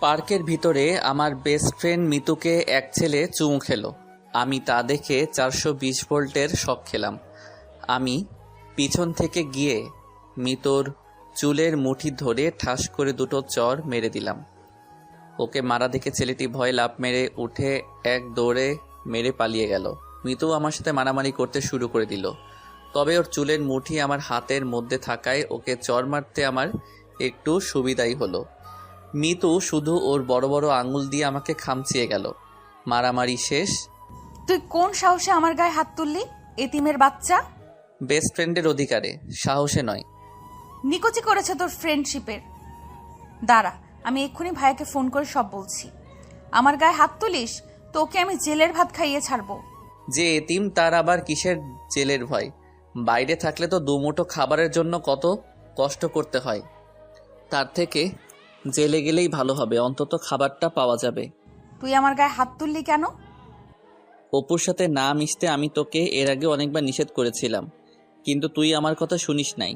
পার্কের ভিতরে আমার বেস্ট ফ্রেন্ড মিতুকে এক ছেলে চুমু খেলো। আমি তা দেখে 420 ভোল্টের শক খেলাম। আমি পিছন থেকে গিয়ে মিতুর চুলের মুঠি ধরে ঠাস করে দুটো চড় মেরে দিলাম। ওকে মারা দেখে ছেলেটি ভয়ে লাফ মেরে উঠে এক দৌড়ে মেরে পালিয়ে গেল। মিতু আমার সাথে মারামারি করতে শুরু করে দিল। তবে ওর চুলের মুঠি আমার হাতের মধ্যে থাকায় ওকে চড় মারতে আমার একটু সুবিধাই হলো। মিতু শুধু ওর বড় বড় আঙুল দিয়ে আমাকে খামচিয়ে গেল। মারামারি শেষ। তুই কোন সাহসে আমার গায়ে হাত তুললি, এতিমের বাচ্চা? বেস্ট ফ্রেন্ডের অধিকারে, সাহসে নয়। নিকুচি করেছে তোর ফ্রেন্ডশিপের। দাঁড়া, আমি এক্ষুনি ভাইয়াকে ফোন করে সব বলছি। আমার গায়ে হাত তুলিস, তোকে আমি জেলের ভাত খাইয়ে ছাড়বো। যে এতিম তার আবার কিসের জেলের ভয়? বাইরে থাকলে তো দুমুঠো খাবারের জন্য কত কষ্ট করতে হয়। তার থেকে জেলে গেলেই ভালো হবে, অন্তত খাবারটা পাওয়া যাবে। তুই আমার গায়ে হাত তুললি কেন? অপুর সাথে না মিশতে আমি তোকে এর আগে অনেকবার নিষেধ করেছিলাম, কিন্তু তুই আমার কথা শুনিস নাই।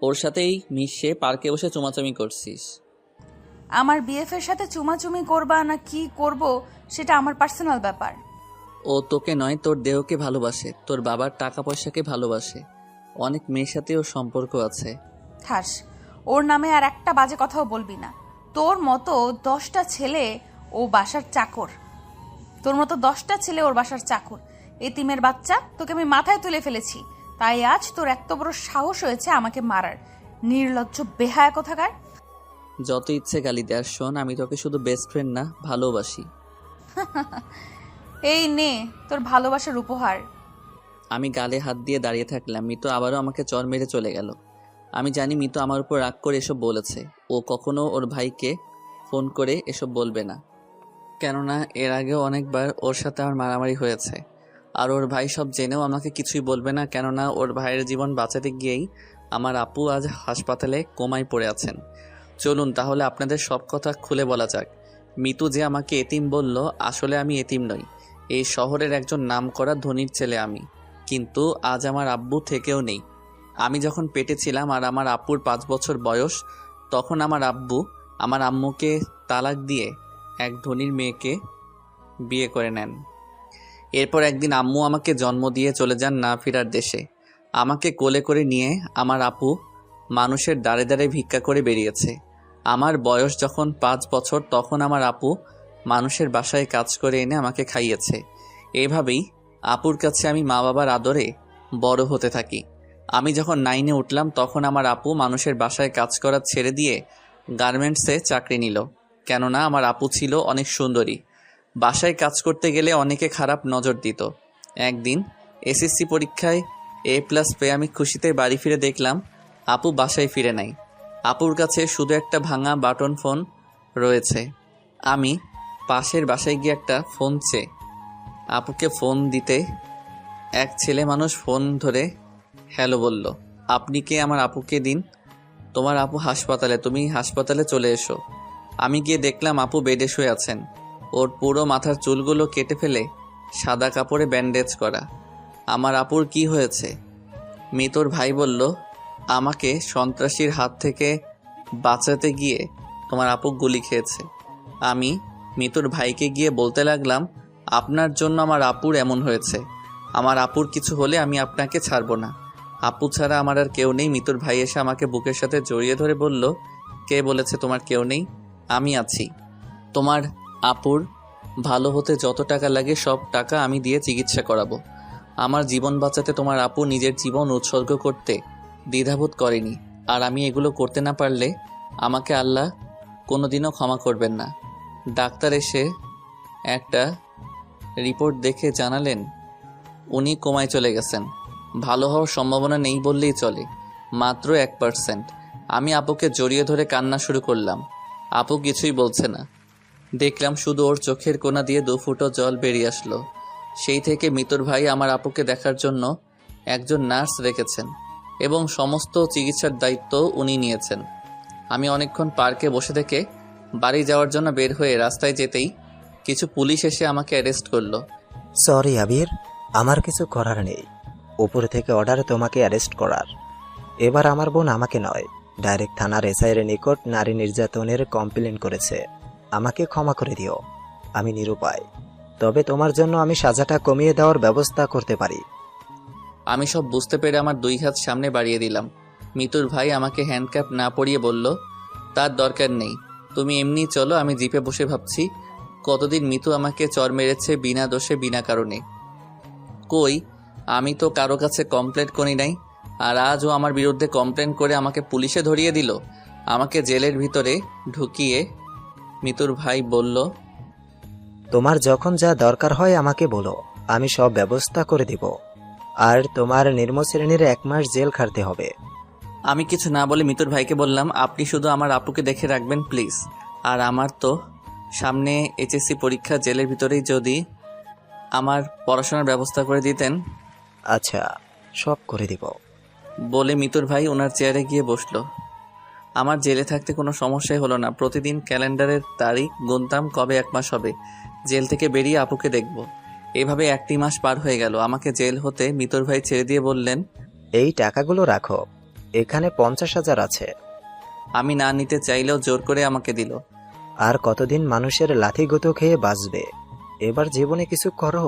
ওর সাথেই মিশে পার্কে বসে চুমাচুমি করছিস। আমার বিএফের সাথে চুমাচুমি করবা না কি করব সেটা আমার পার্সোনাল ব্যাপার। ও তোকে নয়, তোর দেহকে ভালোবাসে, তোর বাবার টাকা পয়সাকে ভালোবাসে। অনেক মেয়ের সাথে ওর সম্পর্ক আছে। থাস, ওর নামে আর একটা বাজে কথাও বলবি না। তোর মতো 10টা ছেলে ও বাসার চাকর। ওর বাসার চাকর। এতিমের বাচ্চা, তোকে আমি মাথায় তুলে ফেলেছি, তাই আজ তোর এত বড় সাহস হয়েছে আমাকে মারার। নির্লজ্জ বেহায়া কোথাকার। যত ইচ্ছে গালি দে, আর শোন, আমি তোকে শুধু বেস্ট ফ্রেন্ড না, ভালোবাসি। এই নে তোর ভালোবাসার উপহার। আমি গালে হাত দিয়ে দাঁড়িয়ে থাকলাম। মিতু আবারও আমাকে চর মেরে চলে গেল। আমি জানি মিতু আমার উপর রাগ করে এসব বলেছে। ও কখনো ওর ভাইকে ফোন করে এসব বলবে না, কেননা এর আগেও অনেকবার ওর সাথে আমার মারামারি হয়েছে। আর ওর ভাই সব জেনেও আমাকে কিছুই বলবে না, কেননা ওর ভাইয়ের জীবন বাঁচাতে গিয়েই আমার আপু আজ হাসপাতালে কোমায় পড়ে আছেন। চলুন তাহলে আপনাদের সব কথা খুলে বলা যাক। মিতু যে আমাকে এতিম বলল, আসলে আমি এতিম নই। এই শহরের একজন নামকরা ধনীর ছেলে আমি, কিন্তু আজ আমার আব্বু থেকেও নেই। আমি যখন পেটে ছিলাম আর আমার আপুর 5 বছর বয়স, তখন আমার আব্বু আমার আম্মুকে তালাক দিয়ে এক ধনীর মেয়েকে বিয়ে করে নেন। এরপর একদিন আম্মু আমাকে জন্ম দিয়ে চলে যান না ফেরার দেশে। আমাকে কোলে করে নিয়ে আমার আপু মানুষের দাঁড়ে দাঁড়ে ভিক্ষা করে বেরিয়েছে। আমার বয়স যখন 5 বছর, তখন আমার আপু মানুষের বাসায় কাজ করে এনে আমাকে খাইয়েছে। এভাবেই আপুর কাছে আমি মা বাবার আদরে বড় হতে থাকি। আমি যখন 9-এ উঠলাম, তখন আমার আপু মানুষের বাসায় কাজ করা ছেড়ে দিয়ে গার্মেন্টসে চাকরি নিল, কেননা আমার আপু ছিল অনেক সুন্দরী। বাসায় কাজ করতে গেলে অনেকে খারাপ নজর দিত। একদিন এসএসসি পরীক্ষায় A+ পেয়ে আমি খুশিতে বাড়ি ফিরে দেখলাম আপু বাসায় ফিরে নাই। আপুর কাছে শুধু একটা ভাঙা বাটন ফোন রয়েছে। আমি পাশের বাসায় গিয়ে একটা ফোন চেয়ে আপুকে ফোন দিতে এক ছেলে মানুষ ফোন ধরে হ্যালো বলল। আপনি কে? আমার আপুকে দিন। তোমার আপু হাসপাতালে, তুমি হাসপাতালে চলে এসো। আমি গিয়ে দেখলাম আপু বেডে শুয়ে আছেন। ওর পুরো মাথার চুলগুলো কেটে ফেলে সাদা কাপড়ে ব্যান্ডেজ করা। আমার আপুর কি হয়েছে? মিতুর ভাই বলল, আমাকে সন্ত্রাসীর হাত থেকে বাঁচাতে গিয়ে তোমার আপু গুলি খেয়েছে। আমি মিতুর ভাইকে গিয়ে বলতে লাগলাম, আপনার জন্য আমার আপুর এমন হয়েছে। আমার আপুর কিছু হলে আমি আপনাকে ছাড়বো না। আপু ছাড়া আমার আর কেউ নেই। মিতুর ভাই এসে আমাকে বুকের সাথে জড়িয়ে ধরে বলল, কে বলেছে তোমার কেউ নেই? আমি আছি। তোমার আপুর ভালো হতে যত টাকা লাগে সব টাকা আমি দিয়ে চিকিৎসা করাবো। আমার জীবন বাঁচাতে তোমার আপু নিজের জীবন উৎসর্গ করতে দ্বিধাবোধ করেনি। আর আমি এগুলো করতে না পারলে আমাকে আল্লাহ কোনোদিনও ক্ষমা করবেন না। ডাক্তার এসে একটা রিপোর্ট দেখে জানালেন উনি কোমায় চলে গেছেন। ভালো হওয়ার সম্ভাবনা নেই বললেই চলে, মাত্র 1%। আমি আপুকে জড়িয়ে ধরে কান্না শুরু করলাম। আপু কিছুই বলছে না। দেখলাম শুধু ওর চোখের কোনা দিয়ে 2 ফুঁটো জল বেরিয়ে আসলো। সেই থেকে মিতুর ভাই আমার আপুকে দেখার জন্য একজন নার্স রেখেছেন এবং সমস্ত চিকিৎসার দায়িত্ব উনি নিয়েছেন। আমি অনেকক্ষণ পার্কে বসে থেকে বাড়ি যাওয়ার জন্য বের হয়ে রাস্তায় যেতেই কিছু পুলিশ এসে আমাকে অ্যারেস্ট করলো। সরি আবির, আমার কিছু করার নেই। উপর থেকে অর্ডার তোমাকে অ্যারেস্ট করার। এবার আমার বোন আমাকে নয়, ডাইরেক্ট থানার এসআইয়ের নিকট নারী নির্যাতনের কমপ্লেন করেছে। আমাকে ক্ষমা করে দিও। আমি নিরুপায়, তবে তোমার জন্য আমি সাজাটা কমিয়ে দেওয়ার ব্যবস্থা করতে পারি। আমি সব বুঝতে পেরে আমার 2 হাত সামনে বাড়িয়ে দিলাম। মিতুর ভাই আমাকে হ্যান্ডক্যাপ না পরিয়ে বলল, তার দরকার নেই, তুমি এমনি চলো। আমি জিপে বসে ভাবছি কতদিন মিতু আমাকে চর মেরেছে বিনা দোষে বিনা কারণে। কই, আমি তো কারো কাছে কমপ্লেন করি নাই, আর আজও আমার বিরুদ্ধে কমপ্লেন করে আমাকে পুলিশে ধরিয়ে দিল। আমাকে জেলের ভিতরে ঢুকিয়ে মিতুর ভাই বলল, তোমার যখন যা দরকার হয় আমাকে বলো, আমি সব ব্যবস্থা করে দিব। আর তোমার নিম্ন শ্রেণীর 1 মাস জেল খাটতে হবে। আমি কিছু না বলে মিতুর ভাইকে বললাম, আপনি শুধু আমার আপুকে দেখে রাখবেন প্লিজ। আর আমার তো সামনে এইচএসসি পরীক্ষা, জেলের ভিতরেই যদি আমার পড়াশোনার ব্যবস্থা করে দিতেন। আচ্ছা, সব করে দিব। বলে মিতুর ভাই ওনার চেয়ারে গিয়ে বসলো। আমার জেলে থাকতে কোনো সমস্যাই হলো না। প্রতিদিন ক্যালেন্ডারের তারিখ গুনতাম কবে 1 মাস হবে, জেল থেকে বেরিয়ে আপুকে দেখব। এভাবে 1টি মাস পার হয়ে গেল। আমাকে জেল হতে মিতুর ভাই ছেড়ে দিয়ে বললেন, এই টাকাগুলো রাখো, এখানে 50,000 আছে। আমি না নিতে চাইলেও জোর করে আমাকে দিল। আর কতদিন মানুষের লাথি গুঁতো খেয়ে বাঁচবে? এবার জীবনে কিছু করো।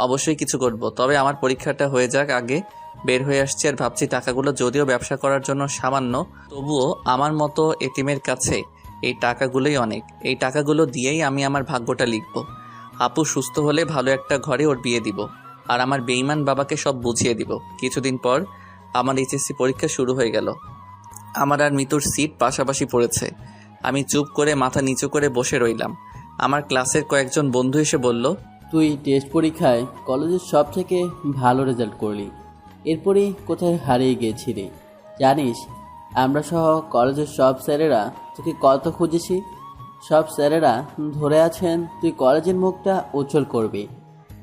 অবশ্যই কিছু করব, তবে আমার পরীক্ষাটা হয়ে যাক আগে। বের হয়ে আসছি আর ভাবছি টাকাগুলো যদিও ব্যবসা করার জন্য সামান্য, তবুও আমার মতো এতিমের কাছে এই টাকাগুলোই অনেক। এই টাকাগুলো দিয়েই আমি আমার ভাগ্যটা লিখব। আপু সুস্থ হলে ভালো একটা ঘরে ওর বিয়ে দিব, আর আমার বেঈমান বাবাকে সব বুঝিয়ে দিব। কিছুদিন পর আমার এইচএসসি পরীক্ষা শুরু হয়ে গেল। আমার আর মিতুর সিট পাশাপাশি পড়েছে। আমি চুপ করে মাথা নিচু করে বসে রইলাম। আমার ক্লাসের কয়েকজন বন্ধু এসে বলল, তুই টেস্ট পরীক্ষায় কলেজের সব থেকে ভালো রেজাল্ট করলি, এরপরেই কোথায় হারিয়ে গিয়েছিলি জানিস? আমরা সহ কলেজের সব স্যারেরা তোকে কত খুঁজেছি। সব স্যারেরা ধরে আছেন তুই কলেজের মুখটা উজ্জ্বল করবি,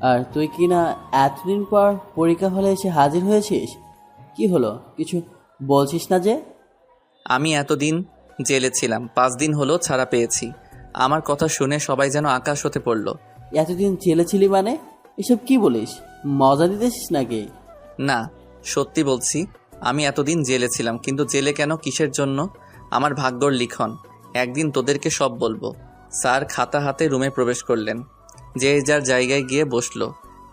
আর তুই কি না এতদিন পর পরীক্ষা হলে এসে হাজির হয়েছিস। কি হলো, কিছু বলছিস না যে? আমি এতদিন জেলে ছিলাম, 5 দিন হলো ছাড়া পেয়েছি। আমার কথা শুনে সবাই যেন আকাশ হতে পড়ল। এতদিন জেলে ছিলি মানে? এসব কি বলিস, মজা দিতেছিস নাকি? না, সত্যি বলছি, আমি এতদিন জেলে ছিলাম। কিন্তু জেলে কেন, কিসের জন্য? আমার ভাগ্যর লিখন। একদিন তোদেরকে সব বলবো। স্যার খাতা হাতে রুমে প্রবেশ করলেন। যে যার জায়গায় গিয়ে বসলো।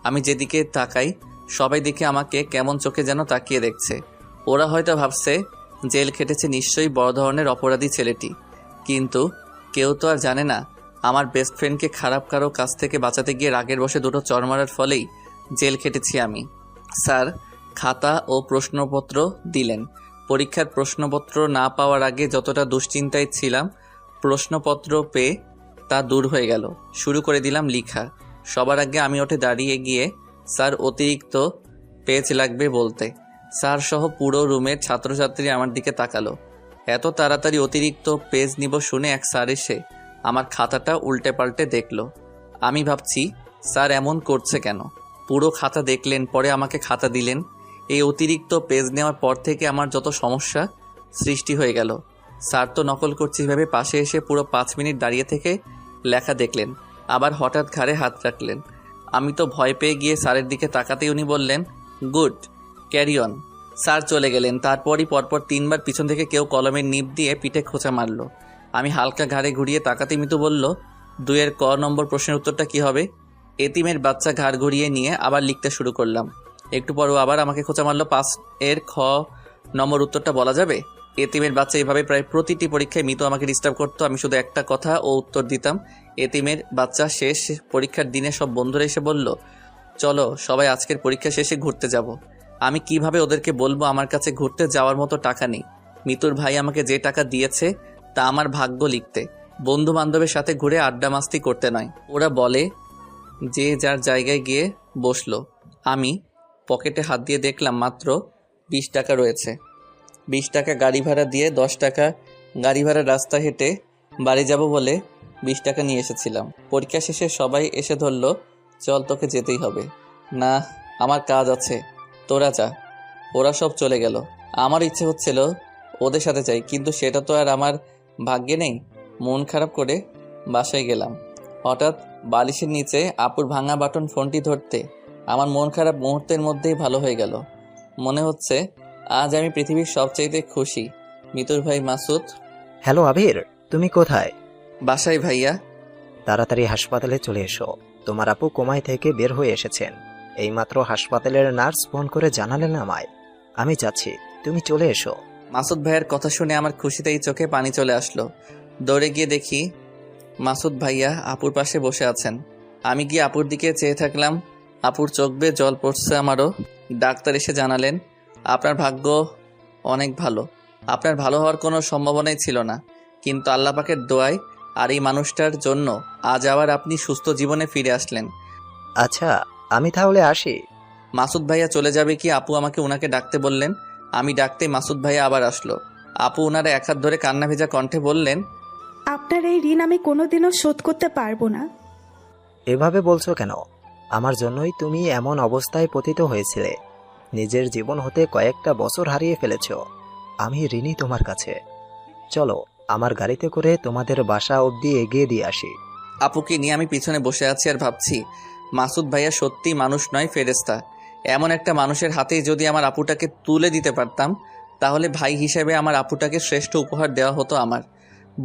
আমি যেদিকে তাকাই সবাই দেখে আমাকে কেমন চোখে যেন তাকিয়ে দেখছে। ওরা হয়তো ভাবছে জেল খেটেছে নিশ্চয়ই বড় ধরনের অপরাধী ছেলেটি। কিন্তু কেউ তো আর জানে না আমার বেস্ট ফ্রেন্ডকে খারাপ কারো কাছ থেকে বাঁচাতে গিয়ে রাগের বশে 2টো চড় মারার ফলেই জেল খেটেছি আমি। স্যার খাতা ও প্রশ্নপত্র দিলেন। পরীক্ষার প্রশ্নপত্র না পাওয়ার আগে যতটা দুশ্চিন্তায় ছিলাম, প্রশ্নপত্র পেয়ে তা দূর হয়ে গেল। শুরু করে দিলাম লেখা। সবার আগে আমি উঠে দাঁড়িয়ে গিয়ে, স্যার অতিরিক্ত পেজ লাগবে বলতে। স্যার সহ পুরো রুমের ছাত্রছাত্রী আমার দিকে তাকালো। এত তাড়াতাড়ি অতিরিক্ত পেজ নিব শুনে এক স্যার এসে আমার খাতাটা উল্টে পাল্টে দেখলো। আমি ভাবছি স্যার এমন করছে কেন। পুরো খাতা দেখলেন, পরে আমাকে খাতা দিলেন। এই অতিরিক্ত পেজ নেওয়ার পর থেকে আমার যত সমস্যা সৃষ্টি হয়ে গেল। স্যার তো নকল করছি ভেবে পাশে এসে পুরো 5 মিনিট দাঁড়িয়ে থেকে লেখা দেখলেন, আবার হঠাৎ ঘাড়ে হাত রাখলেন। আমি তো ভয় পেয়ে গিয়ে স্যারের দিকে তাকাতেই উনি বললেন, গুড, ক্যারি অন। স্যার চলে গেলেন। তারপরই পরপর 3 বার পিছন থেকে কেউ কলমের নিব দিয়ে পিঠে খোঁচা মারল। আমি হালকা ঘাড়ে ঘুরিয়ে তাকাতে মিতু বলল, 2 ক নম্বর প্রশ্নের উত্তরটা কি হবে? এতিমের বাচ্চা ঘাড় ঘুরিয়ে নিয়ে আবার লিখতে শুরু করলাম। একটু পরও আবার আমাকে খোঁচা মারল, 5 খ নম্বর উত্তরটা বলা যাবে? এতিমের বাচ্চা এভাবে প্রায় প্রতিটি পরীক্ষায় মিতু আমাকে ডিস্টার্ব করতো। আমি শুধু একটা কথা ও উত্তর দিতাম, এতিমের বাচ্চা। শেষ পরীক্ষার দিনে সব বন্ধুরা এসে বলল, চলো সবাই আজকের পরীক্ষা শেষে ঘুরতে যাব। আমি কিভাবে ওদেরকে বলবো আমার কাছে ঘুরতে যাওয়ার মতো টাকা নেই? মিতুর ভাই আমাকে যে টাকা দিয়েছে তা আমার ভাগ্য লিখতে, বন্ধু বান্ধবের সাথে ঘুরে আড্ডা মাস্তি করতে নয়। ওরা বলে যে যার জায়গায় গিয়ে বসলো। আমি পকেটে হাত দিয়ে দেখলাম মাত্র 20 টাকা রয়েছে। 20 টাকা গাড়ি ভাড়া দিয়ে 10 টাকা গাড়ি ভাড়া রাস্তা হেঁটে বাড়ি যাব বলে 20 টাকা নিয়ে এসেছিলাম। পরীক্ষা শেষে সবাই এসে ধরল, চল তোকে যেতেই হবে। না, আমার কাজ আছে, তোরা যা। ওরা সব চলে গেল। আমার ইচ্ছে হচ্ছিল ওদের সাথে যাই, কিন্তু সেটা তো আর আমার ভাগ্যে নেই। মন খারাপ করে বাসায় গেলাম। হঠাৎ বালিশের নিচে আপুর ভাঙা বাটন ফোনটি ধরতে আমার মন খারাপ মুহূর্তের মধ্যেই ভালো হয়ে গেল। মনে হচ্ছে আজ আমি পৃথিবীর সবচাইতে খুশি। মিতুর ভাই মাসুদ। হ্যালো আবির, তুমি কোথায়? বাসায় ভাইয়া। তাড়াতাড়ি হাসপাতালে চলে এসো। তোমার আপু কোমায় থেকে বের হয়ে এসেছেন। এইমাত্র হাসপাতালের নার্স ফোন করে জানালেন আমায়। আমি যাচ্ছি, তুমি চলে এসো। মাসুদ ভাইয়ার কথা শুনে আমার খুশিতেই চোখে পানি চলে আসলো। দৌড়ে গিয়ে দেখি মাসুদ ভাইয়া আপুর পাশে বসে আছেন। আমি গিয়ে আপুর দিকে চেয়ে থাকলাম। আপুর চোখ বেয়ে জল পড়ছে আমারও। ডাক্তার এসে জানালেন, আপনার ভাগ্য অনেক ভালো। আপনার ভালো হওয়ার কোনো সম্ভাবনাই ছিল না, কিন্তু আল্লাহ পাকের দোয়ায় আর এই মানুষটার জন্য আজ আবার আপনি সুস্থ জীবনে ফিরে আসলেন। আচ্ছা, আমি তাহলে আসি। মাসুদ ভাইয়া চলে যাবে কি আপু আমাকে ওনাকে ডাকতে বললেন। আমি ডাকতে মাসুদ ভাইয়া আবার আসলো। আপু ওনারা এক হাত ধরে কান্না ভেজা কণ্ঠে বললেন, আপনার এই ঋণ আমি কোনোদিনও শোধ করতে পারবো না। এভাবে বলছো কেন? আমার জন্যই তুমি এমন অবস্থায় পতিত হয়েছিলে। নিজের জীবন হতে কয়েকটা বছর হারিয়ে ফেলেছ। আমি ঋণী তোমার কাছে। চলো, আমার গাড়িতে করে তোমাদের বাসা অবধি এগিয়ে দিয়ে আসি। আপুকে নিয়ে আমি পিছনে বসে আছি আর ভাবছি, মাসুদ ভাইয়া সত্যি মানুষ নয়, ফেরেশতা। এমন একটা মানুষের হাতেই যদি আমার আপুটাকে তুলে দিতে পারতাম, তাহলে ভাই হিসেবে আমার আপুটাকে শ্রেষ্ঠ উপহার দেওয়া হতো আমার।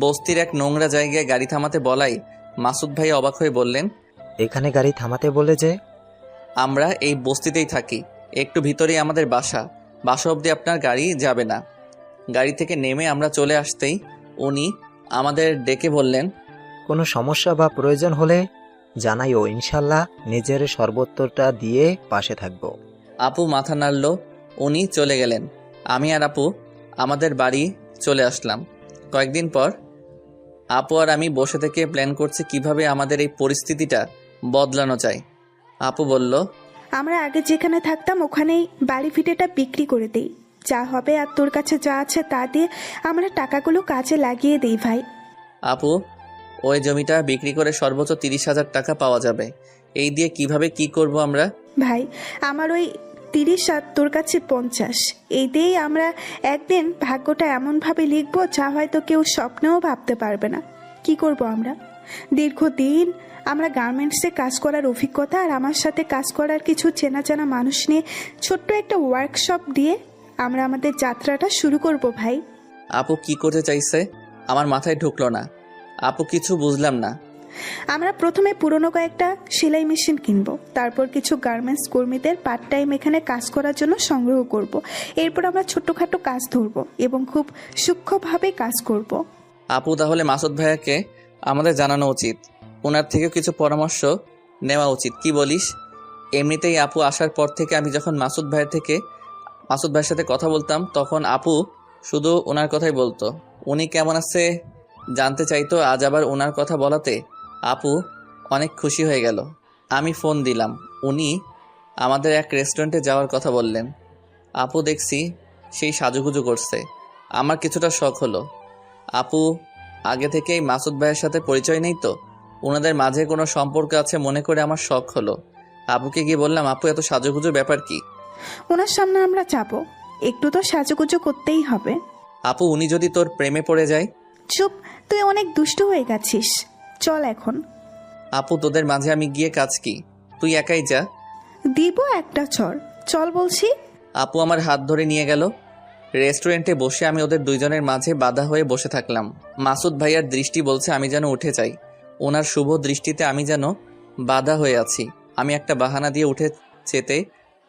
বস্তির এক নোংরা জায়গায় গাড়ি থামাতে বলাই মাসুদ ভাইয়া অবাক হয়ে বললেন, এখানে গাড়ি থামাতে বলে যে? আমরা এই বস্তিতেই থাকি, একটু ভিতরেই আমাদের বাসা। বাসা অবধি আপনার গাড়ি যাবে না। গাড়ি থেকে নেমে আমরা চলে আসতেই উনি আমাদের ডেকে বললেন, কোনো সমস্যা বা প্রয়োজন হলে জানাইও, ইনশাল্লাহ নিজের সর্বোত্তরটা দিয়ে পাশে থাকবো। আপু মাথা নাড়ল। উনি চলে গেলেন। আমি আর আপু আমাদের বাড়ি চলে আসলাম। কয়েকদিন পর আপু আর আমি বসে থেকে প্ল্যান করছি কিভাবে আমাদের এই পরিস্থিতিটা বদলানো যায়। আপু বলল, আমরা আগে যেখানে থাকতাম ওখানেই বাড়ি ভিটেটা বিক্রি করে দেই। যা হবে আর তোর কাছে যা আছে তা দিয়ে আমরা টাকাগুলো কাজে লাগিয়ে দেই ভাই। আপু, ওই জমিটা বিক্রি করে সর্বোচ্চ 30,000 টাকা পাওয়া যাবে। এই দিয়ে কিভাবে কি করব আমরা? ভাই, আমার ওই 30 আর তোর কাছে 50, এই দিয়েই আমরা একদিন ভাগ্যটা এমনভাবে লিখবো যা হয়তো কেউ স্বপ্নেও ভাবতে পারবে না। কি করব আমরা? দীর্ঘদিন আমরা গার্মেন্টসে কাজ করার অভিজ্ঞতা আর আমার সাথে কাজ করার কিছু চেনা জানা মানুষ নিয়ে ছোট্ট একটা ওয়ার্কশপ দিয়ে আমরা আমাদের যাত্রাটা শুরু করব ভাই। আপু কি করতে চাইছে আমার মাথায় ঢুকলো না। আপু কিছু বুঝলাম না। আমরা প্রথমে পুরনো কয়েকটা সেলাই মেশিন কিনবো, তারপর কিছু গার্মেন্টস কর্মীদের পার্ট টাইম এখানে কাজ করার জন্য সংগ্রহ করব। এরপর আমরা ছোট্টখাটো কাজ ধরবো এবং খুব সূক্ষ্মভাবে কাজ করব। আপু তাহলে মাসুদ ভাইয়াকে আমাদের জানানো উচিত, ওনার থেকে কিছু পরামর্শ নেওয়া উচিত, কি বলিস? এমনিতেই আপু আসার পর থেকে আমি যখন মাসুদ ভাইয়ের সাথে কথা বলতাম, তখন আপু শুধু ওনার কথাই বলতো। উনি কেমন আছে জানতে চাইতো। আজ আবার ওনার কথা বলাতে আপু অনেক খুশি হয়ে গেল। আমি ফোন দিলাম। উনি আমাদের এক রেস্টুরেন্টে যাওয়ার কথা বললেন। আপু দেখছি সেই সাজুগুজু করছে। আমার কিছুটা শখ হলো। আপু আগে থেকেই মাসুদ ভাইয়ের সাথে পরিচয় নেই তো, ওনাদের মাঝে কোনো সম্পর্ক আছে মনে করে আমার শখ হলো। আপুকে গিয়ে বললাম, আপু এত সাজুগুজুর ব্যাপার কি? ওনার সামনে আমরা যাব, একটু তো সাজুগুজু করতেই হবে। আপু উনি যদি তোর প্রেমে পড়ে যায়? চুপ, তুই অনেক দুষ্টু হয়ে গেছিস, চল এখন। আপু তোদের মাঝে আমি গিয়ে কাজ কি? তুই একাই যা। দিব একটা চড়, চল বলছি। আপু আমার হাত ধরে নিয়ে গেল। রেস্টুরেন্টে বসে আমি ওদের দুইজনের মাঝে বাধা হয়ে বসে থাকলাম। মাসুদ ভাইয়ার দৃষ্টি বলছে আমি যেন উঠে যাই। ওনার শুভ দৃষ্টিতে আমি যেন বাধা হয়ে আছি। আমি একটা বাহানা দিয়ে উঠে যেতে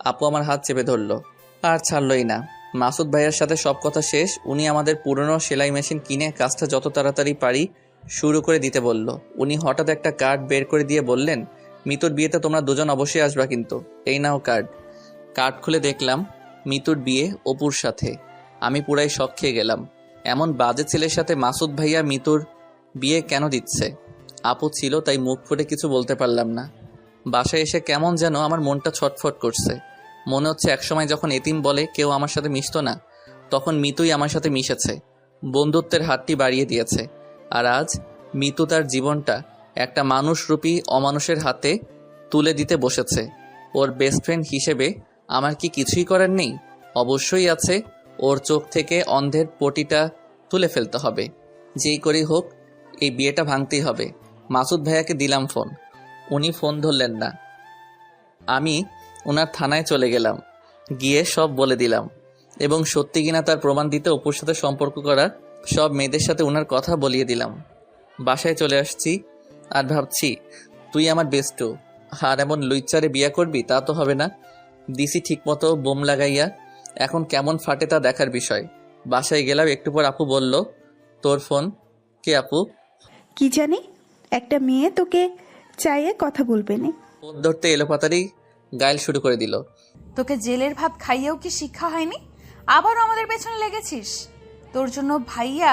আপু আমার হাত চেপে ধরলো, আর ছাড়লই না। মাসুদ ভাইয়ার সাথে সব কথা শেষ। উনি আমাদের পুরনো সেলাই মেশিন কিনে কাজটা যত তাড়াতাড়ি পারি শুরু করে দিতে বলল। উনি হঠাৎ একটা কার্ড বের করে দিয়ে বললেন, মিতুর বিয়েতে তোমরা দুজন অবশ্যই আসবা কিন্তু। এই নাও কার্ড। কার্ড খুলে দেখলাম মিতুর বিয়ে অপুর সাথে। আমি পুরাই শক খেয়ে গেলাম। এমন বাজে ছেলের সাথে মাসুদ ভাইয়া মিতুর বিয়ে কেন দিচ্ছে? আপু ছিল তাই মুখ ফুটে কিছু বলতে পারলাম না। বাসায় এসে কেমন যেন আমার মনটা ছটফট করছে। মনে হচ্ছে একসময় যখন এতিম বলে কেউ আমার সাথে মিশতো না, তখন মিতুই আমার সাথে মিশেছে, বন্ধুত্বের হাতটি বাড়িয়ে দিয়েছে। আর আজ মিতু তার জীবনটা একটা মানুষরূপী অমানুষের হাতে তুলে দিতে বসেছে। ওর বেস্ট ফ্রেন্ড হিসেবে আমার কি কিছুই করার নেই? অবশ্যই আছে। ওর চোখ থেকে অন্ধের পটিটা তুলে ফেলতে হবে। যেই করেই হোক এই বিয়েটা ভাঙতেই হবে। মাসুদ ভাইয়াকে দিলাম ফোন। উনি ফোন ধরলেন না। আমি ওনার থানায় চলে গেলাম। গিয়ে সব বলে দিলাম এবং সত্যি কিনা তার প্রমাণ দিতে অপুর সাথে সম্পর্ক করা সব মেয়েদের সাথে ওনার কথা বলিয়ে দিলাম। বাসায় চলে আসছি আর ভাবছি তুই আমার বেস্টু, আর এমন লুইচারে বিয়া করবি তা তো হবে না। দিছি ঠিক মতো বোম লাগাইয়া, এখন কেমন ফাটে তা দেখার বিষয়। বাসায় গেলাম, একটু পর আপু বলল, তোর ফোন। কে আপু? কি জানি, একটা মেয়ে তোকে চাইয়ে কথা বলবে না। ফোন ধরতে এলোপাতারি গাইল শুরু করে দিল। তোকে জেলের ভাত খাইয়েও কি শিক্ষা হয়নি? আবারও আমাদের পেছনে লেগেছিস। তোর জন্য ভাইয়া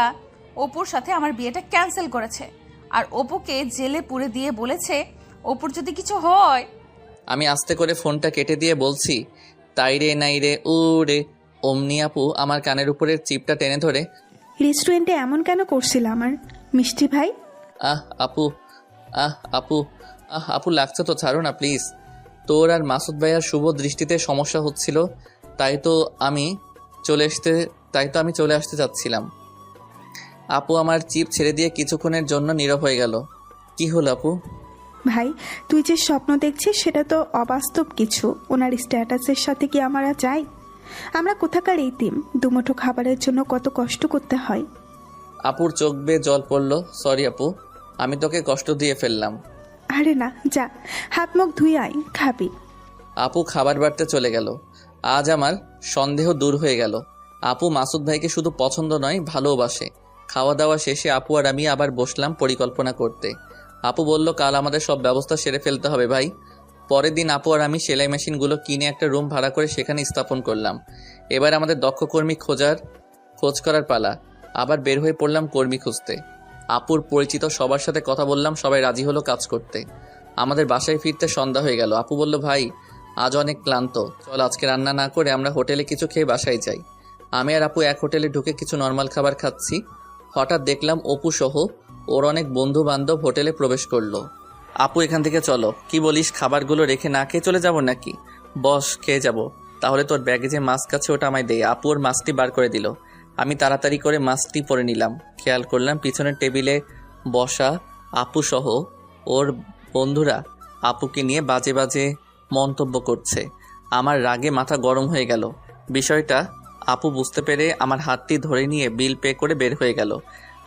অপুর সাথে আমার বিয়েটা ক্যান্সেল করেছে, আর অপুকে জেলে পুরে দিয়ে বলেছে অপুর যদি কিছু হয়। আমি আস্তে করে ফোনটা কেটে দিয়ে বলছি, তাই রে নাই রে ও রে। অমনি আপু আমার কানের উপরের চিপটা টেনে ধরে, রেস্টুরেন্টে এমন কেন করছিল আমার মিষ্টি ভাই? আহ আপু, আহ আপু, আহ আপু লাগছে তো, ছাড়ো না প্লিজ। তোর আর মাসুদ ভাইয়ার শুভ দৃষ্টিতে সমস্যা হচ্ছিল, তাই তো আমি চলে আসতে চাচ্ছিলাম। আপু আমার চিপ ছেড়ে দিয়ে কিছুক্ষণের জন্য নীরব হয়ে গেল। কি হলো আপু? ভাই, তুই যে স্বপ্ন দেখছিস সেটা তো অবাস্তব কিছু। ওনার স্ট্যাটাসের সাথে কি আমরা যাই? আমরা কোথাকার এতিম, দুমুঠো খাবারের জন্য কত কষ্ট করতে হয়। আপুর চোখ বেয়ে জল পড়লো। সরি আপু, আমি তোকে কষ্ট দিয়ে ফেললাম। আরে না, যা হাত মুখ ধুই আয়, খাবি। আপু খাবার বাড়তে চলে গেল। আজ আমার সন্দেহ দূর হয়ে গেল। আপু মাসুদ ভাইকে শুধু পছন্দ নয়, ভালোবাসে। খাওয়া দাওয়া শেষে আপু আর আমি আবার বসলাম পরিকল্পনা করতে। আপু বলল, কাল আমাদের সব ব্যবস্থা সেরে ফেলতে হবে ভাই। পরের দিন আপু আর আমি সেলাই মেশিনগুলো কিনে একটা রুম ভাড়া করে সেখানে স্থাপন করলাম। এবার আমাদের দক্ষ কর্মী খোঁজ করার পালা। আবার বের হয়ে পড়লাম কর্মী খুঁজতে। আপুর পরিচিত সবার সাথে কথা বললাম, সবাই রাজি হলো কাজ করতে। আমাদের বাসায় ফিরতে সন্ধ্যা হয়ে গেল। আপু বলল, ভাই আজ অনেক ক্লান্ত, চল আজকে রান্না না করে আমরা হোটেলে কিছু খেয়ে বাসায় যাই। আমি আর আপু এক হোটেলে ঢুকে কিছু নর্মাল খাবার খাচ্ছি। হঠাৎ দেখলাম অপু সহ ওর অনেক বন্ধু বান্ধব হোটেলে প্রবেশ করলো। আপু এখান থেকে চলো। কি বলিস, খাবারগুলো রেখে না খেয়ে চলে যাব নাকি? বস, খেয়ে যাব। তাহলে তোর ব্যাগে যে মাস্ক আছে ওটা আমায় দে। আপু ওর মাস্কটি বার করে দিল। আমি তাড়াতাড়ি করে মাস্কটি পরে নিলাম। খেয়াল করলাম পিছনের টেবিলে বসা আপু সহ ওর বন্ধুরা আপুকে নিয়ে বাজে বাজে মন্তব্য করছে। আমার রাগে মাথা গরম হয়ে গেল। বিষয়টা আপু বুঝতে পেরে আমার হাতটি ধরে নিয়ে বিল পে করে বের হয়ে গেল।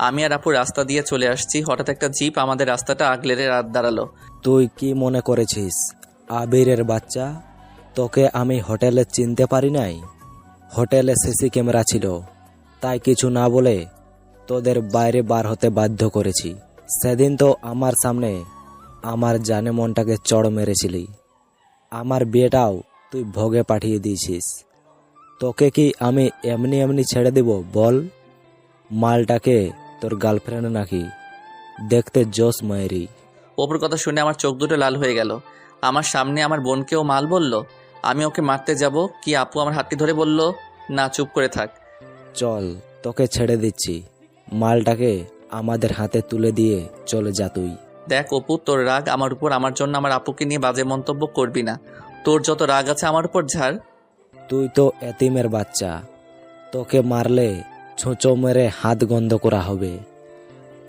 আমি আর আপু রাস্তা দিয়ে চলে আসছি, হঠাৎ একটা জিপ আমাদের রাস্তাটা আগলে দাঁড়ালো। তুই কি মনে করেছিস আবিরের বাচ্চা? তোকে আমি হোটেলে চিনতে পারি নাই? হোটেলে সিসি ক্যামেরা ছিল, তাই কিছু না বলে তোদের বাইরে বার হতে বাধ্য করেছি। সেদিন তো আমার সামনে আমার জানে মনটাকে চড় মেরেছিলি। আমার বিয়েটাও তুই ভোগে পাঠিয়ে দিয়েছিস। তোকে কি আমি এমনি এমনি ছেড়ে দেব বল? মালটাকে তোর গার্লফ্রেন্ড নাকি? দেখতে জোস মায়েরি। অপুর কথা শুনে আমার চোখ দুটো লাল হয়ে গেল। আমার সামনে আমার বোনকেও মাল বলল। আমি ওকে মারতে যাব কি আপু আমার হাতটি ধরে বলল, না চুপ করে থাক। চল, তোকে ছেড়ে দিচ্ছি। মালটাকে আমাদের হাতে তুলে দিয়ে চলে যা তুই। দেখ অপু, তোর রাগ আমার উপর, আমার জন্য আমার আপুকে নিয়ে বাজে মন্তব্য করবি না। তোর যত রাগ আছে আমার উপর ঝাড়। তুই তো এতিমের বাচ্চা, তোকে মারলে ছুঁচো মেরে হাত গন্ধ করা হবে।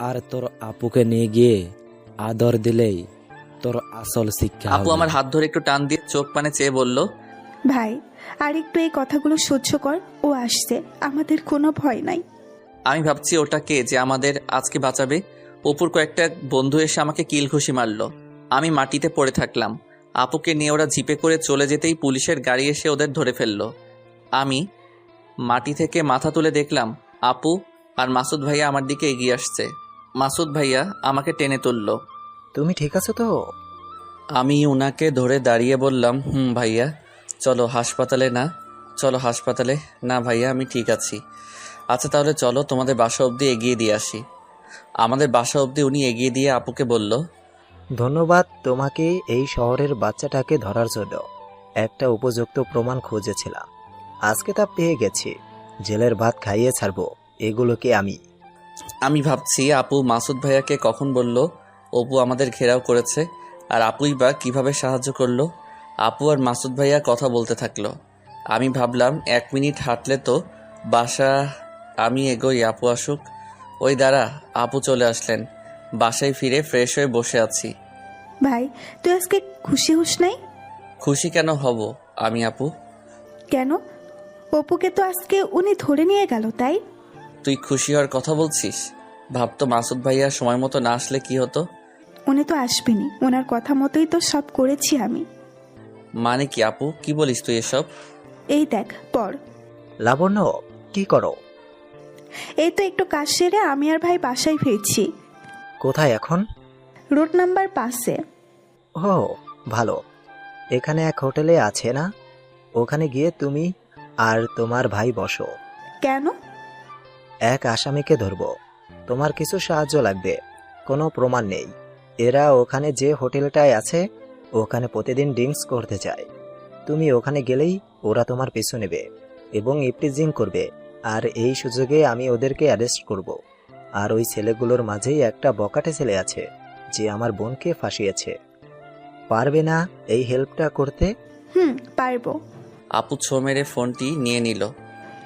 আর তোর আপুকে নিয়ে গিয়ে আদর দিলেই তোর আসল শিক্ষা আপু হবে। আমার হাত ধরে একটু টান দিয়ে চোখ পানে চেয়ে বলল, ভাই, আর একটু এই কথাগুলো সহ্য কর। ও আসছে, আমাদের কোনো ভয় নাই। আমি ভাবছি ওটা কে যে আমাদের আজকে বাঁচাবে। অপুর কয়েকটা বন্ধু এসে আমাকে কিল ঘুষি মারলো। আমি মাটিতে পড়ে থাকলাম। আপুকে নিয়ে ওরা জিপে করে চলে যেতেই পুলিশের গাড়ি এসে ওদের ধরে ফেললো। আমি মাটি থেকে মাথা তুলে দেখলাম আপু আর মাসুদ ভাইয়া আমার দিকে এগিয়ে আসছে। মাসুদ ভাইয়া আমাকে টেনে তুললো। তুমি ঠিক আছো তো? আমি ওনাকে ধরে দাঁড়িয়ে বললাম, ভাইয়া চলো হাসপাতালে। না ভাইয়া, আমি ঠিক আছি। আচ্ছা তাহলে চলো তোমাদের বাসা অবধি এগিয়ে দিয়ে আসি। আমাদের বাসা অবধি উনি এগিয়ে দিয়ে আপুকে বলল, ধন্যবাদ তোমাকে এই শহরের বাচ্চাটাকে ধরার জন্য। একটা উপযুক্ত প্রমাণ খুঁজেছিলাম, আজকে তা পেয়ে গেছি। জেলের ভাত খাইয়ে ছাড়বো এগুলোকে আমি। আমি ভাবছি আপু মাসুদ ভাইয়াকে কখন বলল অপু আমাদের ঘেরাও করেছে, আর আপুই বা কিভাবে সাহায্য করলো। আপু আর মাসুদ ভাইয়া কথা বলতে থাকলো। আমি ভাবলাম 1 মিনিট হাঁটলে তো বাসা। আমি এগোই, আপু আসুক। ওই দাঁড়া, আপু চলে আসলেন। বাসায় ফিরে ফ্রেশ হয়ে বসে আছি। ভাই, তুই আজকে খুশি হোস নাই? খুশি কেন হব আমি আপু? কেন? অপুকে তো আজকে উনি ধরে নিয়ে গেল, তাই? তুই খুশি হওয়ার কথা বলছিস? ভাবতো মাসুদ ভাইয়া সময় মতো না আসলে কি হতো। উনি তো আসবেনি, ওনার কথা মতোই তো সব করেছি আমি। মানে কি আপু, কি বলিস তুই এসব? এই দেখ পর। লাবণ্য, কি করো? এই তো একটু কাজ সেরে আমি আর ভাই বাসায় ফিরছি। কোথায় এখন? Road number 5-এ। ও ভালো। এখানে এক হোটেলে আছে না, ওখানে গিয়ে তুমি আর তোমার ভাই বসো। কেন? এক আসামিকে ধরবো, তোমার কিছু সাহায্য লাগবে। কোনো প্রমাণ নেই, এরা ওখানে যে হোটেলটায় আছে ওখানে প্রতিদিন ড্রিঙ্কস করতে চায়। তুমি ওখানে গেলেই ওরা তোমার পিছু নেবে এবং ইপটিজিং করবে, আর এই সুযোগে আমি ওদেরকে অ্যারেস্ট করব। আর ওই ছেলেগুলোর মাঝেই একটা বকাটে ছেলে আছে যে আমার বোনকে ফাঁসিয়েছে। পারবে না এই হেল্পটা করতে? পারবো। আপু ছো মেরে ফোনটি নিয়ে নিল।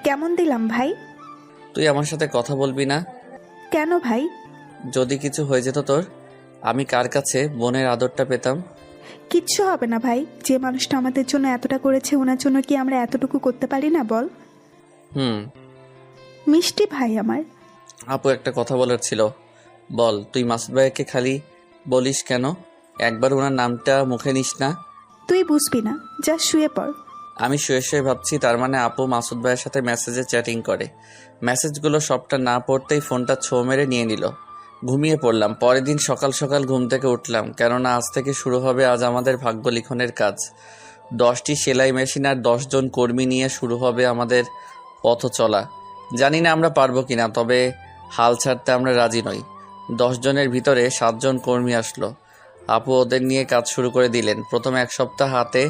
কেমন দিলাম ভাই? তুই আমার সাথে কথা বলবি না? কেন ভাই? যদি কিছু হয়ে যেত তোর, আমি কার কাছে বোনের আদরটা পেতাম? কিচ্ছু হবে না ভাই, যে মানুষটা আমাদের জন্য এতটা করেছে ওনার জন্য কি আমরা এতটুকু করতে পারি না বল? হুম। মিষ্টি ভাই আমার। আপু একটা কথা বলার ছিল। বল, তুই মাসুদ ভাইকে খালি বলিস কেন? একবার ওনার নামটা মুখে নিস না? তুই বুঝবি না, যা শুয়ে পড়। আমি শুয়ে শুয়ে ভাবছি, তার মানে আপু মাসুদ ভাইয়ের সাথে মেসেজে চ্যাটিং করে। মেসেজগুলো সবটা না পড়তেই ফোনটা ছো মেরে নিয়ে নিল। ঘুমিয়ে পড়লাম। পরের দিন সকাল সকাল ঘুম থেকে উঠলাম, কেননা আজ থেকে শুরু হবে আজ আমাদের ভাগ্য লিখনের কাজ। 10টি সেলাই মেশিন আর 10 জন কর্মী নিয়ে শুরু হবে আমাদের পথ চলা। জানি না আমরা পারবো কিনা, তবে হাল ছাড়তে আমরা রাজি নই। 10 জনের ভিতরে 7 জন কর্মী আসলো। আপু ওদের নিয়ে কাজ শুরু করে দিলেন। প্রথম 1 সপ্তাহ হাতে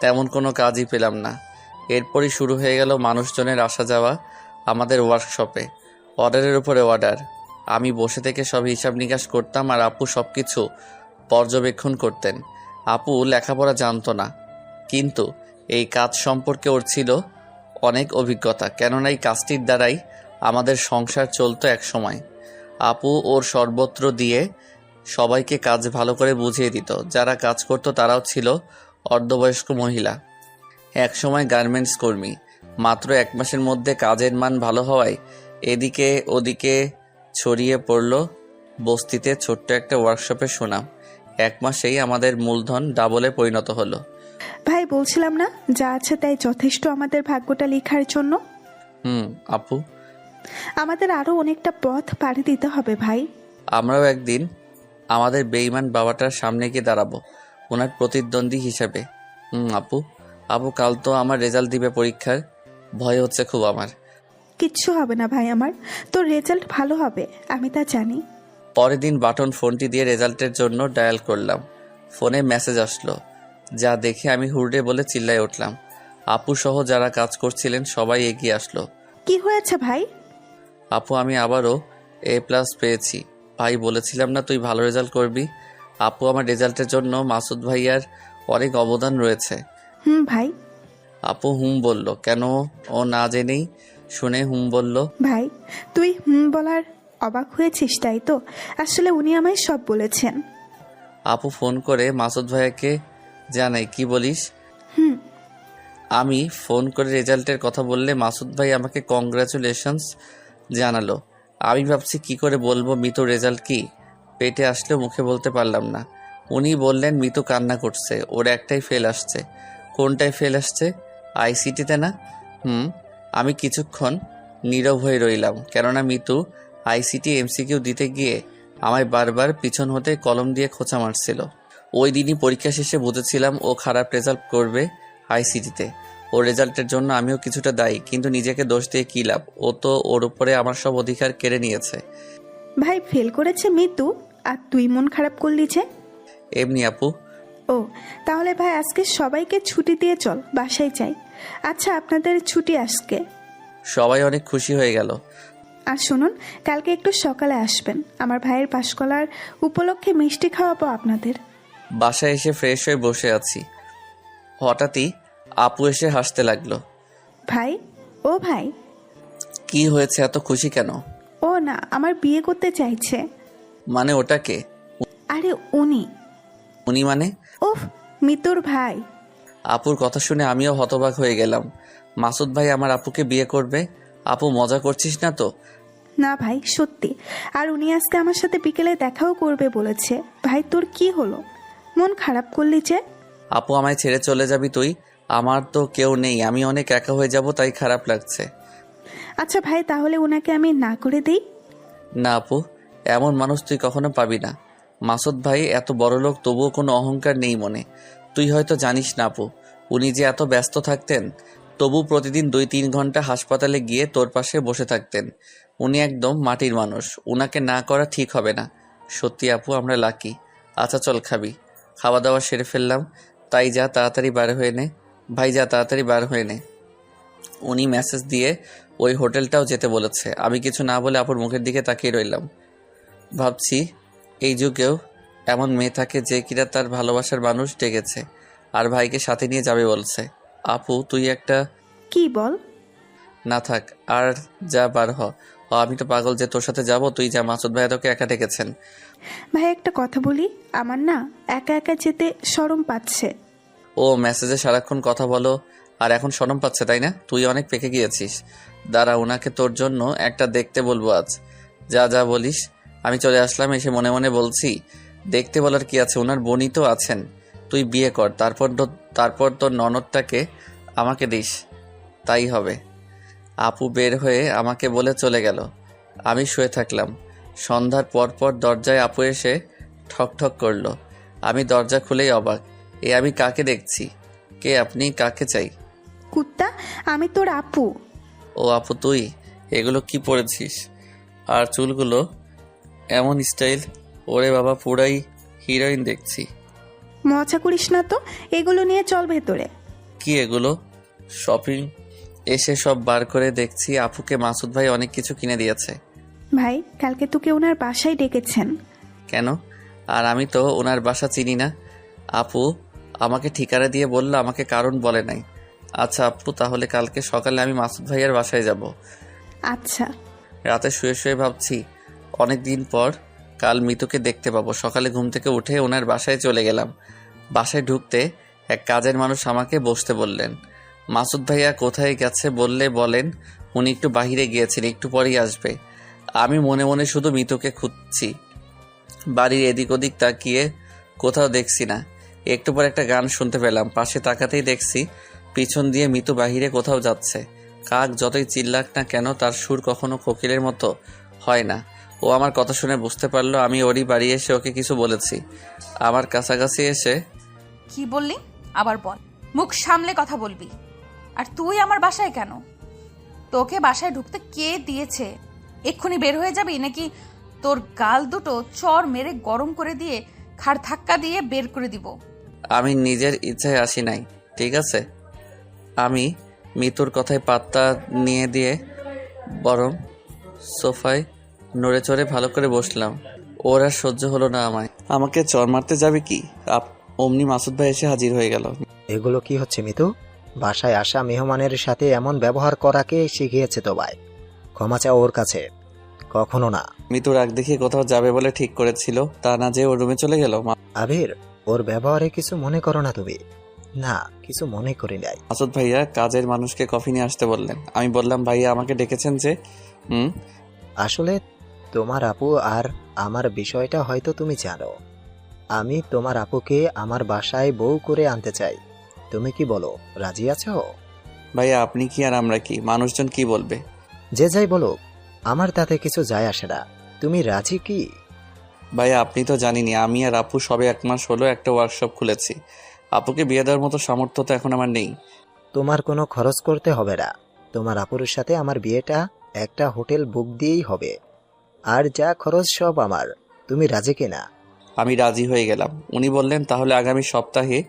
তেমন কোনো কাজই পেলাম না। এরপরই শুরু হয়ে গেল মানুষজনের আসা যাওয়া আমাদের ওয়ার্কশপে। অর্ডারের উপরে অর্ডার। আমি বসে থেকে সব হিসাব নিকাশ করতাম আর আপু সব কিছু পর্যবেক্ষণ করতেন। আপু লেখাপড়া জানতো না, কিন্তু এই কাজ সম্পর্কে ওর ছিল অনেক অভিজ্ঞতা, কেননা এই কাজটির দ্বারাই আমাদের সংসার চলতো এক সময়। আপু ওর সর্বত্র দিয়ে সবাইকে কাজ ভালো করে বুঝিয়ে দিত। যারা কাজ করতো তারাও ছিল অর্ধবয়স্ক মহিলা, এক সময় গার্মেন্টস কর্মী। মাত্র 1 মাসের মধ্যে কাজের মান ভালো হওয়ায় এদিকে ওদিকে ছড়িয়ে পড়ল বস্তিতে ছোট্ট একটা ওয়ার্কশপের সুনাম। 1 মাসেই আমাদের মূলধন ডাবলে পরিণত হলো। ভাই বলছিলাম না, যা আছে তাই যথেষ্ট আমাদের ভাগ্যটা লেখার জন্য। আপু, আমাদের আরো অনেকটা পথ পাড়ি দিতে হবে ভাই। আমরাও একদিন আমাদের বেঈমান বাবাটার সামনে গিয়ে দাঁড়াবো, ওনার প্রতিদ্বন্দ্বী হিসেবে। আপু, কাল তো আমার রেজাল্ট দিবে পরীক্ষার, ভয় হচ্ছে খুব আমার। কিচ্ছু হবে না ভাই আমার, তোর রেজাল্ট ভালো হবে, আমি তা জানি। পরের দিন বাটন ফোনটি দিয়ে রেজাল্টের জন্য ডায়াল করলাম। ফোনে মেসেজ আসলো, যা দেখে আমি হুরড়ে বলে চিল্লায় উঠলাম। আপু সহ যারা কাজ করছিলেন সবাই এগিয়ে আসলো। কি হয়েছে ভাই? আপু, আমি আবারও A+ পেয়েছি। ভাই, বলেছিলাম না তুই ভালো রেজাল্ট করবি? আপু, আমার রেজাল্টের জন্য মাসুদ ভাইয়ার অনেক অবদান রয়েছে। ভাই। আপু বলল। কেন? ও না জেনেই শুনে বলল। ভাই তুই বলার অবাক হয়েছিস তাই তো? আসলে উনি আমায় সব বলেছেন। আপু ফোন করে মাসুদ ভাইয়াকে জানাই। কি বলিস? আমি ফোন করে রেজাল্টের কথা বললে মাসুদ ভাই আমাকে কংগ্রাচুলেশনস জানালো। আমি ভাবছি কি করে বলবো মিতু রেজাল্ট কি, পেটে আসলেও মুখে বলতে পারলাম না। উনি বললেন মিতু কান্না করছে, ওর একটাই ফেল আসছে। কোনটায় ফেল আসছে? আইসিটিতে না? আমি কিছুক্ষণ নীরব হয়ে রইলাম, কেননা মিতু আইসিটি MCQ দিতে গিয়ে আমায় বারবার পিছন হতে কলম দিয়ে খোঁচা মারছিল। ওই দিনই পরীক্ষা শেষে বুঝেছিলাম ও খারাপ রেজাল্ট করবে আইসিটিতে। ওর রেজাল্টের জন্য আমিও কিছুটা দায়ী, কিন্তু নিজেকে দোষ দিয়ে কী লাভ? ও তো ওর উপরে আমার সব অধিকার কেড়ে নিয়েছে। ভাই ফেল করেছে মিতু, আর তুই মন খারাপ করলি যে? এমনি আপু। ও তাহলে ভাই আজকে সবাইকে ছুটি দিয়ে চল, বাসায় যাই। আচ্ছা আপনাদের ছুটি আজকে? সবাই অনেক খুশি হয়ে গেল। আর শুনুন, কালকে একটু সকালে আসবেন, আমার ভাইয়ের পাশকলার উপলক্ষে মিষ্টি খাওয়াবো আপনাদের। বাসায় এসে ফ্রেশ হয়ে বসে আছি, হঠাৎই আপু এসে হাসতে লাগলো। ভাই, ও ভাই। কি হয়েছে, এত খুশি কেন? ও না, আমার বিয়ে করতে চাইছে। মানে ওটাকে? আরে উনি। উনি মানে? ওফ, মিতুর ভাই। আপুর কথা শুনে আমিও হতবাক হয়ে গেলাম। মাসুদ ভাই আমার আপুকে বিয়ে করবে? আপু মজা করছিস না তো? না ভাই, সত্যি। আর উনি আজকে আমার সাথে বিকেলে দেখাও করবে বলেছে। ভাই তোর কি হলো, মন খারাপ করলি যে? আপু আমায় ছেড়ে চলে যাবি তুই? আমার তো কেউ নেই, আমি অনেক একা হয়ে যাব, তাই খারাপ লাগছে। আচ্ছা ভাই, তাহলে ওনাকে আমি না করে দিই? না আপু, এমন মানুষ তুই কখনো পাবি না। মাসুদ ভাই এত বড় লোক, তবুও কোনো অহংকার নেই মনে। তুই হয়তো জানিস না আপু, উনি যে এত ব্যস্ত থাকতেন, তবু প্রতিদিন 2-3 ঘন্টা হাসপাতালে গিয়ে তোর পাশে বসে থাকতেন। উনি একদম মাটির মানুষ, উনাকে না করা ঠিক হবে না। সত্যি আপু, আমরা লাকি। আচ্ছা চল, খাবি? খাওয়া দাওয়া সেরে ফেললাম, তাই যা তাড়াতাড়ি বার হয়ে নে। ভাই যা তাড়াতাড়ি বার হয়ে নে। উনি মেসেজ দিয়ে ওই হোটেলটাও যেতে বলেছে। আমি কিছু না বলে আপুর মুখের দিকে তাকিয়ে রইলাম। ভাবছি এই যুগেও এমন মেয়ে থাকে যে কিনা তার ভালোবাসার মানুষ ডেকেছে আর ভাইকে সাথে নিয়ে যাবে বলছে। আপু তুই একটা... কি বল? না থাক আর, যা বার হ। আমি তো পাগল যে তোর সাথে যাব, তুই যা। মাসুদ ভাই তোকে একা ডেকেছেন। ভাই একটা কথা বলি, আমার না একা একা যেতে শরম পাচ্ছে। ও মেসেজে সারাক্ষণ কথা বলো আর এখন শরম পাচ্ছে, তাই না? তুই অনেক পেকে গিয়েছিস। দাঁড়া, ওনাকে তোর জন্য একটা দেখতে বলবো আজ। যা যা বলিস। আমি চলে আসলাম, এসে মনে মনে বলছি, দেখতে বলার কি আছে, ওনার বোনই তো আছেন। তুই বিয়ে কর, তারপর তোর ননদটাকে আমাকে দিস, তাই হবে। আপু বের হয়ে আমাকে বলে চলে গেল। আমি শুয়ে থাকলাম। সন্ধ্যার পর দরজায় আপু এসে ঠক ঠক করলো। আমি দরজা খুলেই অবাক। আমি কাকে দেখছি? কে আপনি? কাকে চাই? কুত্তা, আমি তোর আপু। ও আপু তুই? এগুলো কি পরেছিস? আর চুলগুলো এমন স্টাইল! ওরে বাবা, পুরাই হিরোইন দেখছি। মজা করিস না তো, এগুলো নিয়ে চল ভেতরে। কি এগুলো? শপিং? এসে সব বার করে দেখছি আপুকে মাসুদ ভাই অনেক কিছু কিনে দিয়েছে। ভাই কালকে তোকে ওনার বাসায় ডেকেছেন। কেন? আর আমি তো ওনার বাসা চিনি না। আপু আমাকে ঠিকানা দিয়ে বলল, আমাকে কারণ বলে নাই। আচ্ছা আপু, তাহলে কালকে সকালে আমি মাসুদ ভাইয়ের বাসায় যাব। আচ্ছা। রাতে শুয়ে শুয়ে ভাবছি অনেক দিন পর কাল মিতুকে দেখতে পাবো। সকালে ঘুম থেকে উঠে ওনার বাসায় চলে গেলাম। বাসায় ঢুকতে এক কাজের মানুষ আমাকে বসতে বললেন। মাসুদ ভাইয়া কোথায় গেছে বললে বলেন উনি একটু বাহিরে গিয়েছেন, একটু পরেই আসবে। আমি মনে মনে শুধু মিতুকে খুঁজছি। বাড়ির এদিক ওদিক তাকিয়ে কোথাও দেখছি না। একটু পর একটা গান শুনতে পেলাম। পাশে তাকাতেই দেখছি পিছন দিয়ে মিতু বাহিরে কোথাও যাচ্ছে। কাক যতই চিল্লাক না কেন, তার সুর কখনো কোকিলের মতো হয় না। ও আমার কথা শুনে বুঝতে পারলো আমি ওরই বাড়ি এসে ওকে কিছু বলেছি। আমার কাছাকাছি এসে... কি বললি? আবার বল, মুখ সামলে কথা বলবি। আর তুই আমার বাসায় কেন? তোকে বাসায় ঢুকতে কে দিয়েছে? এক্ষুনি বের হয়ে যাবি নাকি তোর গাল দুটো চর মেরে গরম করে দিয়ে ঘাড় ধাক্কা দিয়ে বের করে দিব? আমি নিজের ইচ্ছায় আসি নাই, ঠিক আছে? আমি মিতুর কথায় পাত্তা নিয়ে দিয়ে বরং সোফায় নড়ে চড়ে ভালো করে বসলাম। ওর আর সহ্য হলো না আমাকে চর মারতে যাবে কি? অমনি মাসুদ ভাই এসে হাজির হয়ে গেল। এগুলো কি হচ্ছে মিতু? বাসায় আসা মেহমানের সাথে এমন ব্যবহার করাকে শিখিয়েছে তো ভাই? ক্ষমা চাও ওর কাছে। কখনো না। মিতু রাগ দেখিয়ে কোথাও যাবে বলে ঠিক করেছিল, তা না যে ওর রুমে চলে গেল। আবির, ওর ব্যবহারে কিছু মনে করো না তুমি। না, কিছু মনে করি নাই। মাসুদ ভাইয়া কাজের মানুষকে কফি নিয়ে আসতে বললেন। আমি বললাম, ভাইয়া আমাকে ডেকেছেন যে? আসলে তোমার আপু আর আমার বিষয়টা হয়তো তুমি জানো। আমি তোমার আপুকে আমার বাসায় বউ করে আনতে চাই। তুমি কি বলো, রাজি আছো? ভাইয়া আপনি কি আর আমরা কি, মানুষজন কি বলবে? যে যাই বলো, আমার তাতে কিছু যায় আসে না। তুমি রাজি কি? ভাইয়া আপনি তো জানিনি, আমি আর আপু সবে 1 মাস হলো একটা ওয়ার্কশপ খুলেছি। আপুকে বিয়ে দেওয়ার মতো সামর্থ্য তো এখন আমার নেই। তোমার কোনো খরচ করতে হবে না। তোমার আপুর সাথে আমার বিয়েটা একটা হোটেল বুক দিয়েই হবে। আর যা খরচ সব আমার। তুমি রাজি কিনা? আমি রাজি হয়ে গেলাম। উনি বললেন, তাহলে আগামী সপ্তাহে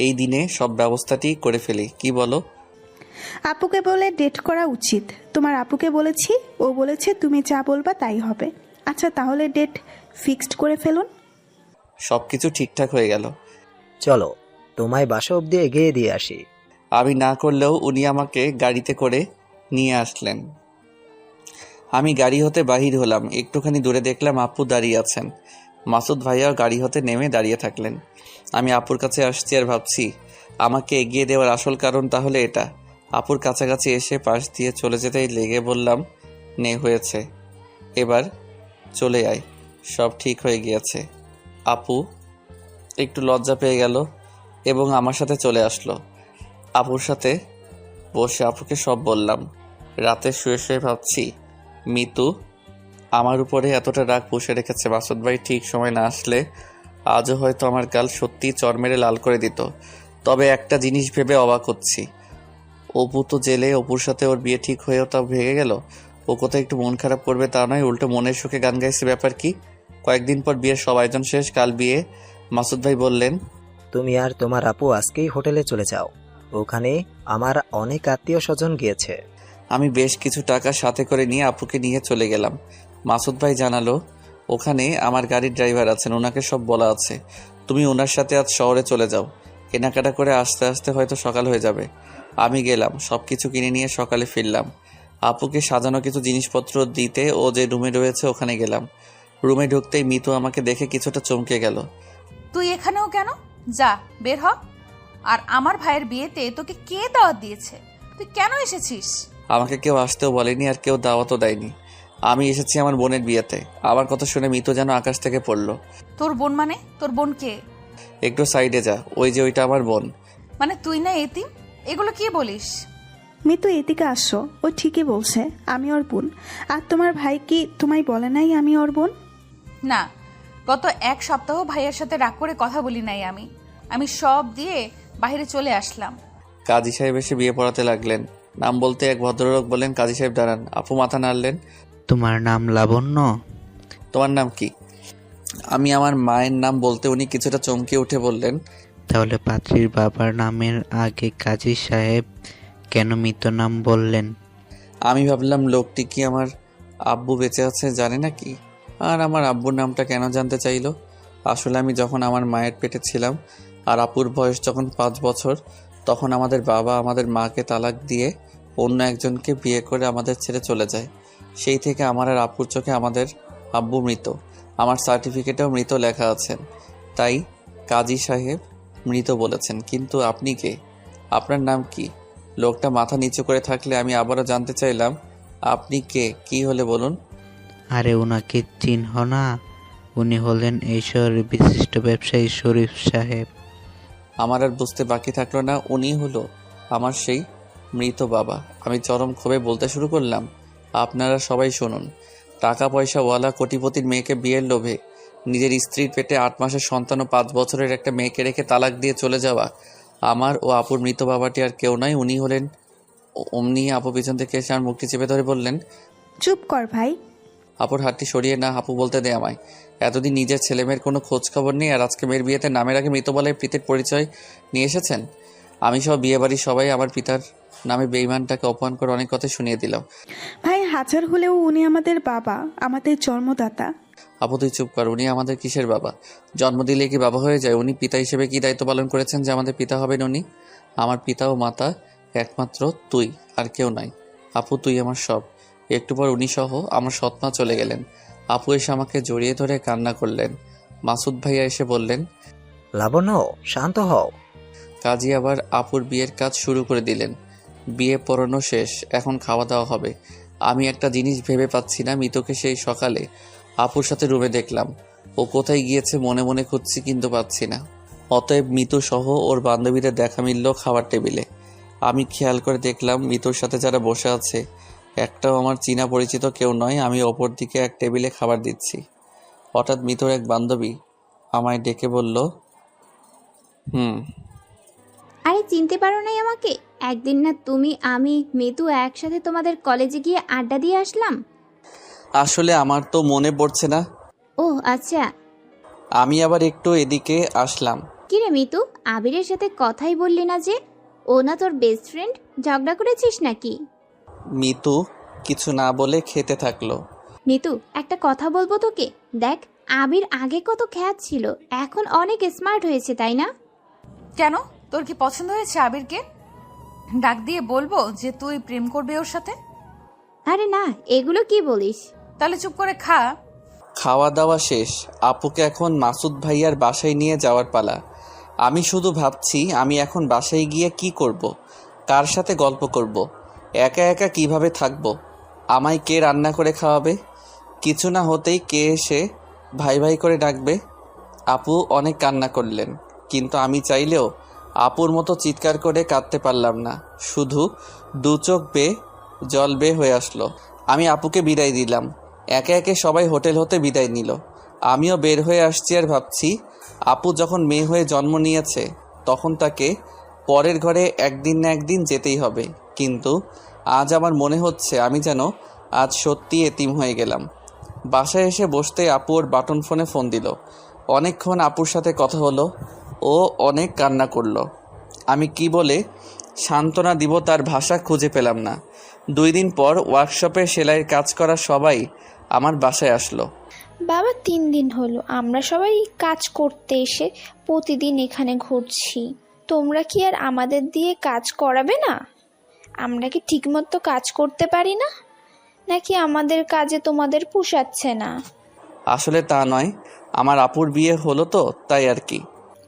এই দিনে সব ব্যবস্থাটি করে ফেলি, কি বলো? আপুকে বলে ডেট করা উচিত। তোমার আপুকে বলেছি, ও বলেছে তুমি যা বলবা তাই হবে। আচ্ছা তাহলে ডেট ফিক্সড করে ফেলুন। সবকিছু ঠিকঠাক হয়ে গেল। চলো তোমায় বাসা অব্দি এগিয়ে দিয়ে আসি। আমি না করলেও উনি আমাকে গাড়িতে করে নিয়ে আসলেন। আমি গাড়ি হতে বাহির হলাম। একটুখানি দূরে দেখলাম আপু দাঁড়িয়ে আছেন। মাসুদ ভাইয়াও গাড়ি হতে নেমে দাঁড়িয়ে থাকলেন। আমি আপুর কাছে আসছি আর ভাবছি আমাকে এগিয়ে দেওয়ার আসল কারণ তাহলে এটা। আপুর কাছাকাছি এসে পাশ দিয়ে চলে যেতেই লেগে বললাম, নে হয়েছে। এবার চলে আয়, সব ঠিক হয়ে গিয়েছে। আপু একটু লজ্জা পেয়ে গেল এবং আমার সাথে চলে আসলো। আপুর সাথে বসে আপুকে সব বললাম। রাতে শুয়ে শুয়ে ভাবছি, মিতু আমার উপরে এতটা রাগ পুষে রেখেছে। মাসুদ ভাই ঠিক সময় না আসলে আজও হয়তো আমার গাল সত্যি চর মেরে লাল করে দিত। তবে একটা জিনিস ভেবে অবাক হচ্ছি, অপু তো জেলে, অপুর সাথে ওর বিয়ে ঠিক হয়েও তা ভেঙে গেল। ও কোথায় একটু মন খারাপ করবে তা নয়, উল্টো মনের সুখে গান গাইছে। ব্যাপার কি? কয়েকদিন পর বিয়ের সব আয়োজন শেষ, কাল বিয়ে। মাসুদ ভাই বললেন, তুমি আর তোমার আপু আজকেই হোটেলে চলে যাও, ওখানে আমার অনেক আত্মীয় স্বজন গিয়েছে। আমি বেশ কিছু টাকা সাথে করে নিয়ে আপুকে নিয়ে চলে গেলাম। মাসুদ ভাই জানালো ওখানে আমার গাড়ির ড্রাইভার আছেন, ওনাকে সব বলা আছে। তুমি ওনার সাথে আজ শহরে চলে যাও, কেনাকাটা করে আস্তে আস্তে হয়তো সকাল হয়ে যাবে। আমি গেলাম, সব কিছু কিনে নিয়ে সকালে ফিরলাম। আপুকে সাজানো কিছু জিনিসপত্র দিতে ও যে রুমে রয়েছে ওখানে গেলাম। রুমে ঢুকতেই মিতু আমাকে দেখে কিছুটা চমকে গেল। তুই এখানেও কেন? যা বের হ। আর আমার ভাইয়ের বিয়েতে তোকে কে দাওয়াত দিয়েছে? তুই কেন এসেছিস? আমাকে কেউ আসতেও বলেনি আর কেউ দাওয়াতও দেয়নি। আমি এসেছি আমার বোনের বিয়েতে। আমার কথা শুনে মিতু যেন আকাশ থেকে পড়লো। তোর বোন মানে? তোর বোন কে? একটু সাইডে যা, ওই যে ওইটা আমার বোন। মানে তুই না এতিম? এগুলো কি বলিস? মিতু এদিকে আসো, ও ঠিকই বলছে, আমি ওর বোন। আর তোমার ভাই কি তোমায় বলে নাই আমি ওর বোন? না, গত এক সপ্তাহ ভাইয়ের সাথে রাগ করে কথা বলি নাই আমি সব দিয়ে বাইরে চলে আসলাম। কাজী সাহেব এসে বিয়ে পড়াতে লাগলেন। নাম বলতে এক ভদ্রলোক বললেন, কাজী সাহেব দাঁড়ান। আপু মাথা নাড়লেন। তোমার নাম লাবণ্য? তোমার নাম কি? আমি আমার মায়ের নাম বলতে উনি কিছুটা চমকে উঠে বললেন, তাহলে পাত্রীর বাবার নামের আগে কাজী সাহেব কেন মৃত নাম বললেন? আমি ভাবলাম লোকটি কি আমার আব্বু বেঁচে আছে জানে নাকি, আর আমার আব্বুর নামটা কেন জানতে চাইলো। আসলে আমি যখন আমার মায়ের পেটে ছিলাম আর আপুর বয়স যখন 5 বছর, তখন আমাদের বাবা আমাদের মাকে তালাক দিয়ে অন্য একজনকে বিয়ে করে আমাদের ছেড়ে চলে যায়। সেই থেকে আমার আর আপুর চোখে আমাদের আব্বু মৃত। আমার সার্টিফিকেটেও মৃত লেখা আছেন, তাই কাজী সাহেব মৃত বলেছেন। কিন্তু আপনি কে? আপনার নাম কি? লোকটা মাথা নিচু করে থাকলে আমি আবারও জানতে চাইলাম, আপনি কে? কি হলে বলুন। আরে ওনাকে চিনহ না? উনি হলেন এই শহরের বিশিষ্ট ব্যবসায়ী শরীফ সাহেব। আমার আর বুঝতে বাকি থাকলো না, উনি হলো আমার সেই মৃত বাবা। আমি চরম ক্ষোভে বলতে শুরু করলাম, আপনারা সবাই শুনুন। টাকা পয়সাওয়ালা কোটিপতির মেয়েকে বিয়ের লোভে নিজের স্ত্রীর পেটে 8 মাসের সন্তান ও 5 বছরের একটা মেয়েকে রেখে তালাক দিয়ে চলে যাওয়া আমার ও আপুর মৃত বাবাটি আর কেউ নয়, উনি হলেন। অমনি আপু পিছন থেকে এসে আমার মুখটি চেপে ধরে বললেন, চুপ কর ভাই। আপুর হাতটি সরিয়ে না আপু বলতে দে আমায়। এতদিন নিজের ছেলেমেয়ের কোনো খোঁজ খবর নেই, আর আজকে মেয়ের বিয়েতে নামের আগে মৃত বলে প্রীতির পরিচয় নিয়ে এসেছেন। আমি সব বিয়েবাড়ির সবাই আমার পিতার নামে বেঈমানটাকে অপমান করে অনেক কথা শুনিয়ে দিলাম। ভাই, হাজার হলেও উনি আমাদের বাবা, আমাদের জন্মদাতা। আপু তুই চুপ কর, উনি আমাদের কিসের বাবা? জন্ম দিলে কি বাবা হয়ে যায়? উনি পিতা হিসেবে কি দায়িত্ব পালন করেছেন যে আমাদের পিতা হবেন উনি? আমার পিতা ও মাতা একমাত্র তুই, আর কেউ নাই। আপু তুই আমার সব। একটু পর উনি সহ আমার সৎমা চলে গেলেন। আপু এসে আমাকে জড়িয়ে ধরে কান্না করলেন। মাসুদ ভাইয়া এসে বললেন, লাবণ্য, শান্ত হও। কাজী আবার আপুর বিয়ের কাজ শুরু করে দিলেন। বিয়ে পড়ানো শেষ, এখন খাওয়া দাওয়া হবে। আমি একটা জিনিস ভেবে পাচ্ছি না, মিতুকে সেই সকালে আপুর সাথে রুমে দেখলাম। ও কোথায় গিয়েছে মনে মনে খুঁজছি কিন্তু পাচ্ছি না। অতএব মিতু সহ ওর বান্ধবীদের দেখা মিলল খাবার টেবিলে। আমি খেয়াল করে দেখলাম মিতুর সাথে যারা বসে আছে একটাও আমার চীনা পরিচিত কেউ নয়। আমি অপর দিকে এক টেবিলে খাবার দিচ্ছি। হঠাৎ মিতুর এক বান্ধবী আমায় ডেকে বলল, আরে চিনতে পারো নাই আমাকে? একদিন না তুমি আমি মিতু একসাথে তোমাদের কলেজে গিয়ে আড্ডা দিয়ে আসলাম। আসলে আমার তো মনে পড়ছে না। ও আচ্ছা। আমি আবার একটু এদিকে আসলাম। কিরে মিতু, আবিরের সাথে কথাই বললি না যে? ও না তোর বেস্ট ফ্রেন্ড? ঝগড়া করেছিস নাকি? মিতু কিছু না বলে খেতে থাকলো। মিতু, একটা কথা বলবো তোকে। দেখ, আবির আগে কত খ্যাত ছিল, এখন অনেক স্মার্ট হয়েছে, তাই না? কেন, তোর কি পছন্দ হয়েছে আবিরকে? ডাক দিয়ে বলবো যে তুই প্রেম করবি ওর সাথে? আরে না, এগুলো কি বলিস? তাহলে চুপ করে খা। খাওয়া দাওয়া শেষ, আপুকে এখন মাসুদ ভাইয়ার বাসায় নিয়ে যাওয়ার পালা। আমি শুধু ভাবছি আমি এখন বাসায় গিয়ে কি করব, কার সাথে গল্প করব, একা একা কিভাবে থাকব, আমায় কে রান্না করে খাওয়াবে? কিছু না হতেই কে এসে ভাই ভাই করে ডাকবে। আপু অনেক কান্না করলেন, কিন্তু আমি চাইলেও আপুর মতো চিৎকার করে কাঁদতে পারলাম না। শুধু দু চোখ বেয়ে জল বেয়ে হয়ে আসলো। আমি আপুকে বিদায় দিলাম। একে একে সবাই হোটেল হতে বিদায় নিল। আমিও বের হয়ে আসছি আর ভাবছি, আপু যখন মেয়ে হয়ে জন্ম নিয়েছে তখন তাকে পরের ঘরে একদিন না একদিন যেতেই হবে। কিন্তু আজ আমার মনে হচ্ছে আমি যেন আজ সত্যি এতিম হয়ে গেলাম। বাসায় এসে বসতে আপু ওর বাটন ফোনে ফোন দিল। অনেকক্ষণ আপুর সাথে কথা হলো। ও অনেক কান্না করলো। আমি কি বলে সান্ত্বনা দিব তার ভাষা খুঁজে পেলাম না। 2 দিন পর ওয়ার্কশপে সেলাইয়ের কাজ করা সবাই আমার বাসায় আসলো। বাবা 3 দিন হলো আমরা সবাই কাজ করতে এসে প্রতিদিন এখানে ঘুরছি। তোমরা কি আর আমাদের দিয়ে কাজ করাবে না? আমরা কি ঠিকমতো কাজ করতে পারি না, নাকি আমাদের কাজে তোমাদের পোষাচ্ছে না? আসলে তা নয়, আমার আপুর বিয়ে হলো তো তাই আর কি।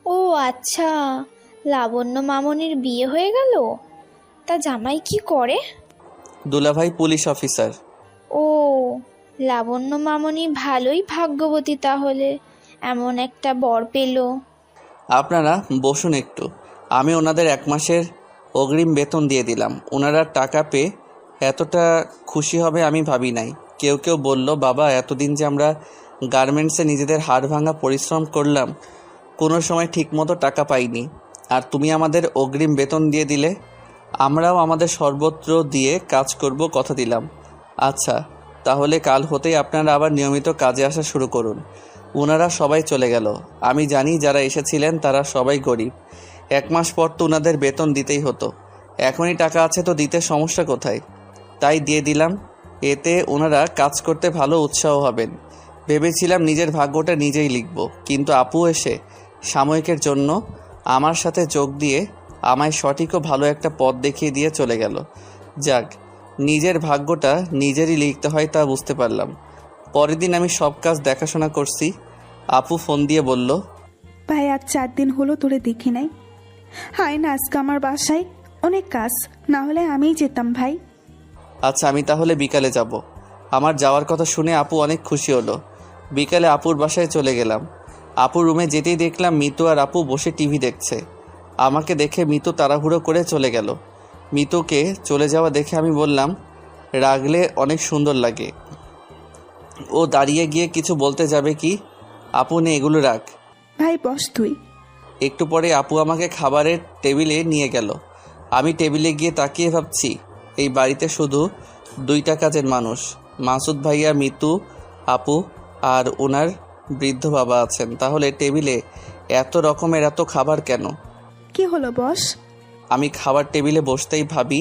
ও আচ্ছা, লাবণ্য মামনির বিয়ে হয়ে গেল? তা জামাই কি করে? দুলাভাই পুলিশ অফিসার। ও, লাবণ্য মামনি ভালোই ভাগ্যবতী তাহলে, এমন একটা বর পেল। আপনারা বসুন একটু। আমি ওনাদের 1 মাসের অগ্রিম বেতন দিয়ে দিলাম। ওনারা টাকা পেয়ে এতটা খুশি হবে আমি ভাবি নাই। কেউ কেউ বলল, বাবা এতদিন যে আমরা গার্মেন্টসে নিজেদের হাড় ভাঙা পরিশ্রম করলাম, কোনো সময় ঠিকমতো টাকা পাইনি, আর তুমি আমাদের অগ্রিম বেতন দিয়ে দিলে। আমরাও আমাদের সর্বত্র দিয়ে কাজ করব, কথা দিলাম। আচ্ছা, তাহলে কাল হতেই আপনারা আবার নিয়মিত কাজে আসা শুরু করুন। ওনারা সবাই চলে গেল। আমি জানি যারা এসেছিলেন তারা সবাই গরিব। 1 মাস পর তো ওনাদের বেতন দিতেই হতো। এখনই টাকা আছে তো দিতে সমস্যা কোথায়? তাই দিয়ে দিলাম। এতে ওনারা কাজ করতে ভালো উৎসাহ হবেন। ভেবেছিলাম নিজের ভাগ্যটা নিজেই লিখব, কিন্তু আপু এসে সাময়িকের জন্য আমার সাথে যোগ দিয়ে আমায় সঠিক ও ভালো একটা পথ দেখিয়ে দিয়ে চলে গেল। যাক, নিজের ভাগ্যটা নিজেরই লিখতে হয় তা বুঝতে পারলাম। পরের দিন আমি সব কাজ দেখাশোনা করছি। আপু ফোন দিয়ে বলল, ভাই আজ 4 দিন হলো তোরে দেখি নাই। হায় না, আজকে আমার বাসায় অনেক কাজ, না হলে আমিই যেতাম ভাই। আচ্ছা আমি তাহলে বিকালে যাব। আমার যাওয়ার কথা শুনে আপু অনেক খুশি হলো। বিকালে আপুর বাসায় চলে গেলাম। আপুর রুমে যেতেই দেখলাম মিতু আর আপু বসে টিভি দেখছে। আমাকে দেখে মিতু তাড়াহুড়ো করে চলে গেল। মিতুকে চলে যাওয়া দেখে আমি বললাম, রাগলে অনেক সুন্দর লাগে। ও দাঁড়িয়ে গিয়ে কিছু বলতে যাবে কি, আপু নে এগুলো রাখ। ভাই বস তুই। একটু পরে আপু আমাকে খাবারের টেবিলে নিয়ে গেল। আমি টেবিলে গিয়ে তাকিয়ে ভাবছি, এই বাড়িতে শুধু 2টা কাজের মানুষ, মাসুদ ভাইয়া, মিতু, আপু আর ওনার বৃদ্ধ বাবা আছেন। তাহলে টেবিলে এত রকমের এত খাবার কেন? কি হলো বস? আমি খাবার টেবিলে বসতেই ভাবি,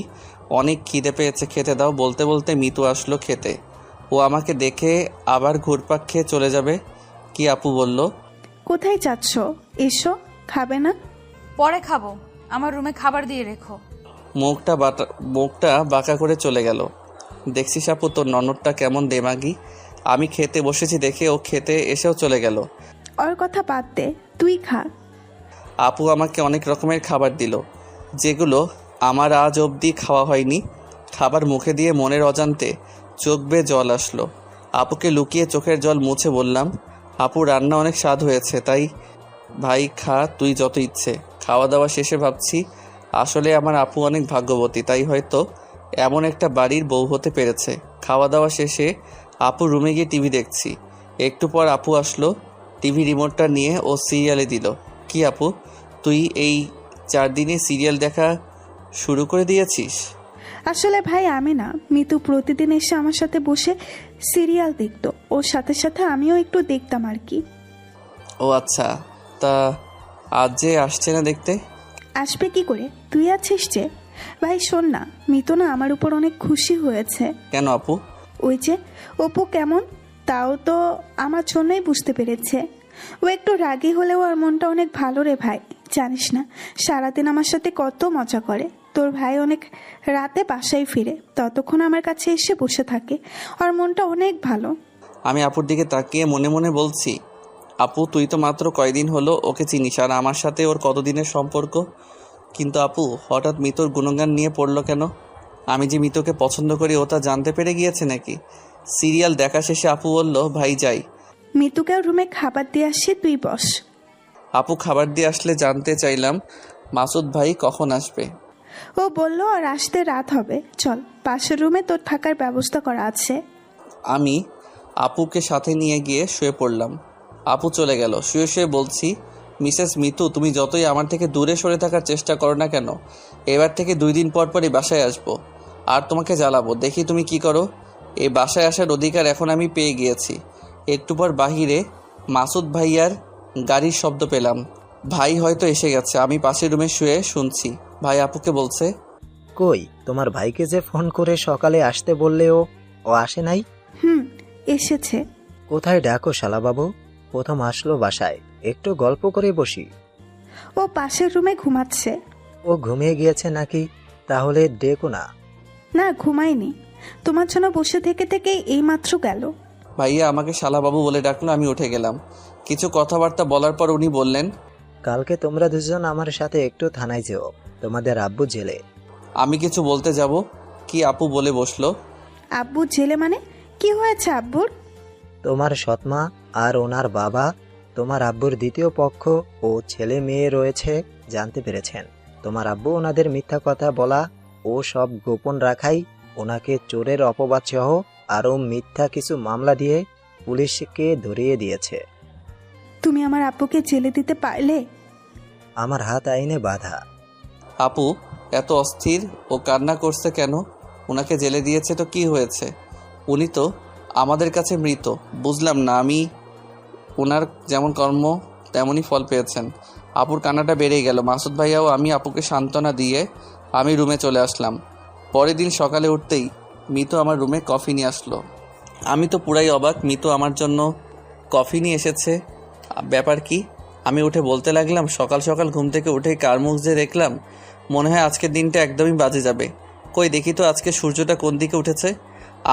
অনেক খিদে পেয়েছে, খেতে দাও। বলতে বলতে মিতু আসলো খেতে। ও আমাকে দেখে আবার ঘুরপাক খেয়ে চলে যাবে। কি আপু বলল, কোথায় যাচ্ছ? এসো, খাবে না? পরে খাবো, আমার রুমে খাবার দিয়ে রেখো। মুখটা বাঁকা করে চলে গেল। দেখছিস আপু তোর ননদটা কেমন দেমাগি। আমি খেতে বসেছি দেখে ও খেতে এসেও চলে গেল। ওর কথা বাদ দে, তুই খা। আপু আমাকে অনেক রকমের খাবার দিল, যেগুলো আমার আজ অবধি খাওয়া হয়নি। খাবার মুখে দিয়ে মনের অজান্তে চোখ বেয়ে জল আসলো। আপুকে লুকিয়ে চোখের জল মুছে বললাম, আপু রান্না অনেক স্বাদ হয়েছে, তাই ভাই খা তুই যত ইচ্ছে। খাওয়া দাওয়া শেষে ভাবছি, আসলে আমার আপু অনেক ভাগ্যবতী, তাই হয়তো এমন একটা বাড়ির বউ হতে পেরেছে। খাওয়া দাওয়া শেষে আপু রুমে গিয়ে টিভি দেখছি। একটু পর আপু আসলো, টিভি রিমোটটা নিয়ে ও সিরিয়ালে দিল। কি আপু, তুই এই 4 দিনে সিরিয়াল দেখা শুরু করে দিয়েছিস? আসলে ভাই আমি না, মিতু প্রতিদিন এসে আমার সাথে বসে সিরিয়াল দেখতো, ওর সাথে সাথে আমিও একটু দেখতাম আর কি। ও আচ্ছা, তা আজ যে আসছে না দেখতে? আসবে কি করে, তুই আছিস যে। ভাই শোন না, মিতু না আমার উপর অনেক খুশি হয়েছে। কেন আপু? ওই যে অপু কেমন, তাও তো আমার জন্যই বুঝতে পেরেছে। ও একটু রাগী হলেও ওর মনটা অনেক ভালো রে ভাই, জানিস না সারাদিন আমার সাথে কত মজা করে। তোর ভাই অনেক রাতে বাসায় ফিরে, ততক্ষণ আমার কাছে এসে বসে থাকে। ওর মনটা অনেক ভালো। আমি আপুর দিকে তাকিয়ে মনে মনে বলছি, আপু তুই তো মাত্র কয়দিন হলো ওকে চিনিস, আর আমার সাথে ওর কতদিনের সম্পর্ক। কিন্তু আপু হঠাৎ মিতুর গুণগান নিয়ে পড়লো কেন? আমি যে মিতুকে পছন্দ করি ও তা জানতে পেরে গিয়েছে নাকি? সিরিয়াল দেখা শেষে আপু বলল, ভাই যাই। মিতুকেও রুমে খাবার দিয়ে আসি, তুই বস। আপু খাবার দিয়ে আসলে জানতে চাইলাম মাসুদ ভাই কখন আসবে। ও বলল আর আসতে রাত হবে, চল পাশের রুমে তোর থাকার ব্যবস্থা করা আছে। আমি আপুকে সাথে নিয়ে গিয়ে শুয়ে পড়লাম। আপু চলে গেল। শুয়ে শুয়ে বলছি, মিসেস মিতু, তুমি যতই আমার থেকে দূরে সরে থাকার চেষ্টা করো না কেন, এবার থেকে 2 দিন পর পরই বাসায় আসবো আর তোমাকে জ্বালাবো, দেখি তুমি কি করো। এই বাসায় আসার অধিকার এখন আমি পেয়ে গিয়েছি। একটু পর বাহিরে মাসুদ ভাইয়ার গাড়ির শব্দ পেলাম। ভাই হয়তো এসে গেছে। আমি পাশের রুমে শুয়ে শুনছি। ভাই আপুকে বলছে, কই তোমার ভাইকে যে ফোন করে সকালে আসতে বললেও ও আসে নাই? এসেছে। কোথায় ডাকো শালাবাবু? প্রথম আসলো বাসায়, একটু গল্প করে বসি। ও পাশের রুমে ঘুমাচ্ছে। ও ঘুমিয়ে গিয়েছে নাকি? তাহলে ডেকো না। না, ঘুমায়নি, তোমার জন্য বসে থেকে থেকেই এইমাত্র গেল। ভাইয়া আমাকে শালাবাবু বলে ডাকলো। আমি উঠে গেলাম। কিছু কথাবার্তা বলার পর উনি বললেন, কালকে তোমরা দুজন আমার সাথে একটু থানায় যেও, তোমাদের আব্বু জেলে। আমি কিছু বলতে যাব কি আপু বলে বসলো, আব্বু জেলে মানে? কি হয়েছে আব্বুর? তোমার সৎমা আর ওনার বাবা তোমার আব্বুর দ্বিতীয় পক্ষ ও ছেলে মেয়ে রয়েছে জানতে পেরেছেন। তোমার আব্বু ওনাদের মিথ্যা কথা বলা ও সব গোপন রাখাই ওনাকে চোরের অপবাদ সহ আরও মিথ্যা কিছু মামলা দিয়ে পুলিশকে ধরিয়ে দিয়েছে। তুমি আমার আব্বুকে জেলে দিতে পারলে? আমার হাত আইনে বাধা। আপু এত অস্থির ও কান্না করছে কেন? ওনাকে জেলে দিয়েছে তো কি হয়েছে? উনি তো আমাদের কাছে মৃত। বুঝলাম না। আমি ওনার যেমন কর্ম তেমনই ফল পেয়েছেন। আপুর কান্নাটা বেড়েই গেল। মাসুদ ভাইয়াও আমি আপুকে সান্ত্বনা দিয়ে আমি রুমে চলে আসলাম। পরের দিন সকালে উঠতেই মিতু আমার রুমে কফি নিয়ে আসলো। আমি তো পুরাই অবাক। মিতু আমার জন্য কফি নিয়ে এসেছে, ব্যাপার কি? আমি উঠে বলতে লাগলাম, সকাল সকাল ঘুম থেকে উঠেই কার মুখ যে দেখলাম, মনে হয় আজকের দিনটা একদমই বাজে যাবে। কই দেখি তো আজকে সূর্যটা কোন দিকে উঠেছে।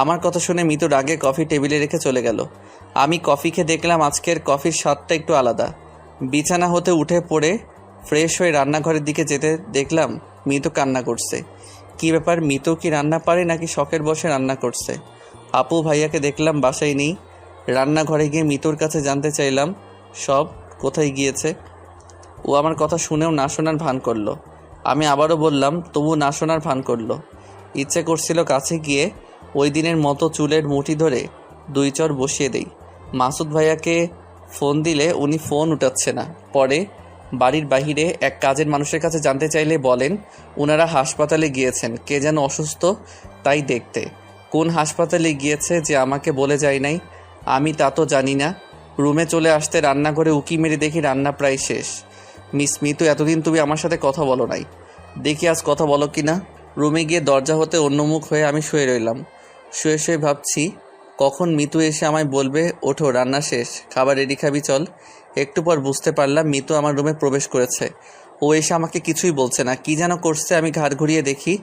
আমার কথা শুনে মিতু রাগে কফি টেবিলে রেখে চলে গেল। আমি কফি খেয়ে দেখলাম আজকের কফির স্বাদটা একটু আলাদা। বিছানা হতে উঠে পড়ে ফ্রেশ হয়ে রান্নাঘরের দিকে যেতে দেখলাম মিতু কান্না করছে। কি ব্যাপার? মিতু কি রান্না পারে নাকি শখের বসে রান্না করছে? আপু ভাইয়াকে দেখলাম বাসায় নেই। রান্নাঘরে গিয়ে মিতুর কাছে জানতে চাইলাম সব কোথায় গিয়েছে। ও আমার কথা শুনেও না শোনার ভান করলো। আমি আবারও বললাম, তবু না শোনার ভান করলো। ইচ্ছে করছিল কাছে গিয়ে ওই দিনের মতো চুলের মুঠি ধরে 2 চর বসিয়ে দেই। মাসুদ ভাইয়াকে ফোন দিলে উনি ফোন উঠাচ্ছে না। পরে বাড়ির বাহিরে এক কাজের মানুষের কাছে জানতে চাইলে বলেন ওনারা হাসপাতালে গিয়েছেন, কে যেন অসুস্থ তাই দেখতে। কোন হাসপাতালে গিয়েছে যে আমাকে বলে যায় নাই আমি তা তো জানি না। রুমে চলে আসতে রান্নাঘরে উকি মেরে দেখি রান্না প্রায় শেষ। মিস মিতু, এতদিন তুমি আমার সাথে কথা বলো নাই, দেখি আজ কথা বলো কি না। রুমে গিয়ে দরজা হতে অন্যমুখ হয়ে আমি শুয়ে রইলাম। শুয়ে শুয়ে ভাবছি কখন মিতু এসে আমায় বলবে, ওঠো রান্না শেষ, খাবার রেডি, খাবি চল। একটু পর বুঝতে পারলাম মিতু আমার রুমে প্রবেশ করেছে। ও এসে আমাকে কিছুই বলছে না, কি যেন করছে। আমি ঘাড় ঘুরিয়ে দেখি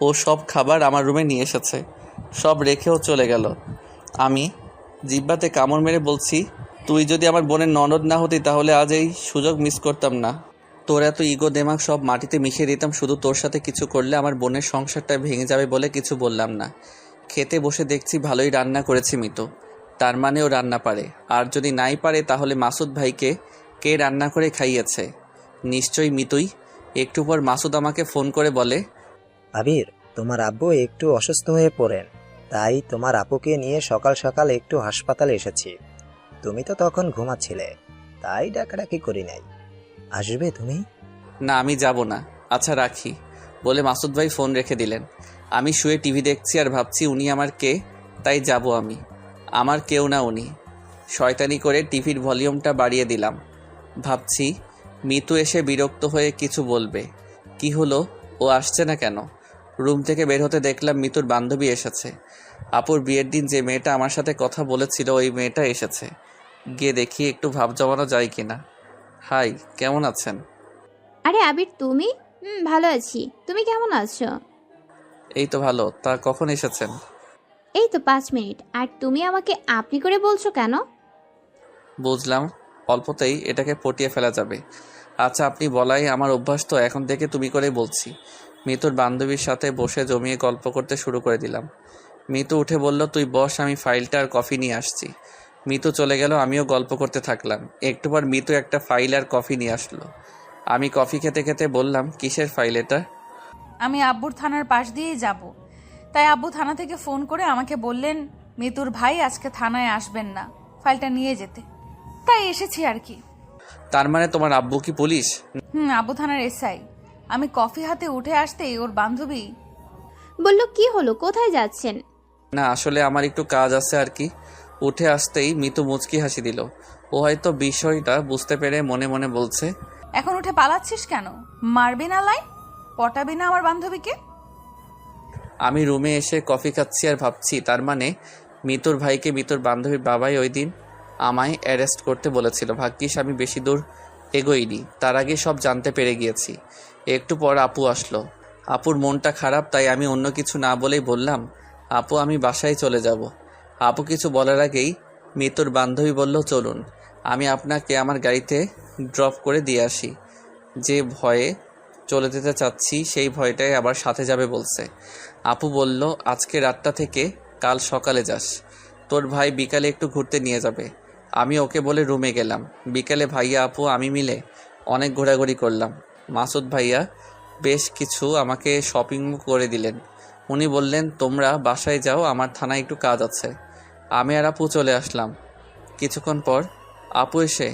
ও সব খাবার আমার রুমে নিয়ে এসেছে, সব রেখেও চলে গেল। আমি জিব্বাতে কামড় মেরে বলছি, তুই যদি আমার বোনের ননদ না হতি তাহলে আজ এই সুযোগ মিস করতাম না। তোর এত ইগো দেমাগ সব মাটিতে মিশিয়ে দিতাম, শুধু তোর সাথে কিছু করলে আমার বোনের সংসারটা ভেঙে যাবে বলে কিছু বললাম না। খেতে বসে দেখছি ভালোই রান্না করেছি মিতু, তার মানে ও রান্না পারে। আর যদি নাই পারে তাহলে মাসুদ ভাইকে কে রান্না করে খাইয়েছে? নিশ্চয়ই মিতুই। একটু পর মাসুদ আমাকে ফোন করে বলে, আবির, তোমার আব্বু একটু অসুস্থ হয়ে পড়েন, তাই তোমার আপুকে নিয়ে সকাল সকাল একটু হাসপাতালে এসেছি। তুমি তো তখন ঘুমাচ্ছিলে, তাই ডাকাডাকি করি নাই। আসবে তুমি? না আমি যাব না। আচ্ছা রাখি বলে মাসুদ ভাই ফোন রেখে দিলেন। আমি শুয়ে টিভি দেখছি আর ভাবছি উনি আমার কে, তাই যাব আমি। আমার কেউ না উনি। শয়তানি করে টিভির ভলিউমটা বাড়িয়ে দিলাম। ভাবছি মিতু এসে বিরক্ত হয়ে কিছু বলবে। কি হলো, ও আসছে না কেন? রুম থেকে বের হতে দেখলাম মিতুর বান্ধবী এসেছে। আপুর বিয়ের দিন যে মেয়েটা আমার সাথে কথা বলেছিল ওই মেয়েটা এসেছে। গিয়ে দেখি একটু ভাব জমানো যায় কিনা। হাই, কেমন আছেন? আরে আবির, তুমি? ভালো আছি। তুমি কেমন আছো? এই তো ভালো। তা কখন এসেছেন? এই তো 5 মিনিট। আর তুমি আমাকে আপনি করে বলছো কেন? বুঝলাম, অল্পতেই এটাকে পটিয়ে ফেলা যাবে। আচ্ছা আপনি বলাই আমার অভ্যাস, তো এখন থেকে তুমি করেই বলছি। মিতুর বান্ধবীর সাথে বসে জমিয়ে গল্প করতে শুরু করে দিলাম। মিতু উঠে বলল, তুই বস, আমি ফাইলটা আর কফি নিয়ে আসছি। মিতু চলে গেল, আমিও গল্প করতে থাকলাম। একটু পর মিতু একটা ফাইল আর কফি নিয়ে আসলো। আমি কফি খেতে খেতে বললাম, কিসের ফাইল এটা? আমি আব্বুর থানার পাশ দিয়েই যাব, তাই আব্বু থানা থেকে ফোন করে আমাকে বললেন মিতুর ভাই আজকে থানায় আসবেন না, ফাইলটা নিয়ে যেতে, তাই এসেছি আর কি। তার মানে তোমার আব্বু কি পুলিশ? আব্বু থানার এসআই। আমি কফি হাতে উঠে আসতেই ওর বান্ধবী বলল, কি হলো, কোথায় যাচ্ছেন? না, আসলে আমার একটু কাজ আছে আর কি। উঠে আসতেই মিতু মুচকি হাসি দিল। ও হয়তো বিষয়টা বুঝতে পেরে মনে মনে বলছে, এখন উঠে পালাচ্ছিস কেন? মারবি না লাই? পটাবি না আমার বান্ধবীকে? আমি রুমে এসে কফি খাচ্ছি আর ভাবছি, তার মানে মিতুর ভাইকে মিতুর বান্ধবীর বাবাই ওই দিন আমায় অ্যারেস্ট করতে বলেছিল। ভাগ্যিস আমি বেশি দূর এগোইনি, তার আগে সব জানতে পেরে গিয়েছি। একটু পর আপু আসলো। আপুর মনটা খারাপ, তাই আমি অন্য কিছু না বলেই বললাম, আপু আমি বাসায় চলে যাব। আপু কিছু বলার আগেই মিতুর বান্ধবী বলল, চলুন আমি আপনাকে আমার গাড়িতে ড্রপ করে দিয়ে আসি। যে ভয়ে চলে যেতে চাচ্ছি সেই ভয়টাই আবার সাথে যাবে বলছে। আপু বলল, আজকে রাতটা থেকে কাল সকালে যাস, তোর ভাই বিকালে একটু ঘুরতে নিয়ে যাবে। আমি ওকে বলে রুমে গেলাম। বিকালে ভাইয়া আপু আমি মিলে অনেক ঘোরাঘুরি করলাম। মাসুদ ভাইয়া বেশ কিছু আমাকে শপিং করে দিলেন। উনি বললেন, তোমরা বাসায় যাও, আমার থানায় একটু কাজ আছে। আমি আর আপু চলে আসলাম। কিছুক্ষণ পর আপু এসে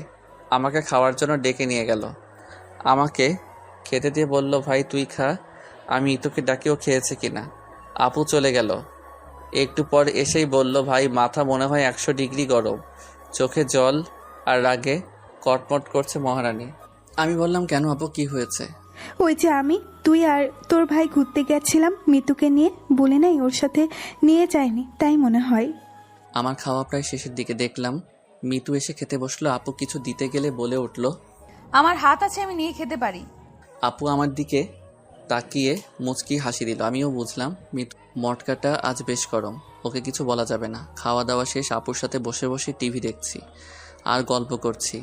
আমাকে খাওয়ার জন্য ডেকে নিয়ে গেল। আমাকে খেতে দিয়ে বলল, ভাই তুই খা। আমি তোকে ডাকিও খেয়েছে কিনা। আপু চলে গেল। একটু পর এসেই বলল, ভাই মাথা মনে হয় 100 ডিগ্রি গরম, চোখে জল আর রাগে কটমট করছে মহারানী। আমি বললাম, কেন আপু, কি হয়েছে? ওই যে আমি, তুই আর তোর ভাই ঘুরতে গেছিলাম মিতুকে নিয়ে, বলে নাই ওর সাথে নিয়ে যায়নি, তাই মনে হয়। আমার খাওয়া প্রায় শেষের দিকে, দেখলাম মিতু এসে খেতে বসলো। আপু কিছু দিতে গেলে বলে উঠল, আমার হাত আছে, আমি নিয়ে খেতে পারি। আপু আমার দিকে তাকিয়ে মুচকি হাসি দিল। আমিও বুঝলাম মিতু মটকাটা আজ বেশ গরম, ওকে কিছু বলা যাবে না। খাওয়া দাওয়া শেষ, আপুর সাথে বসে বসে টিভি দেখছি আর গল্প করছি।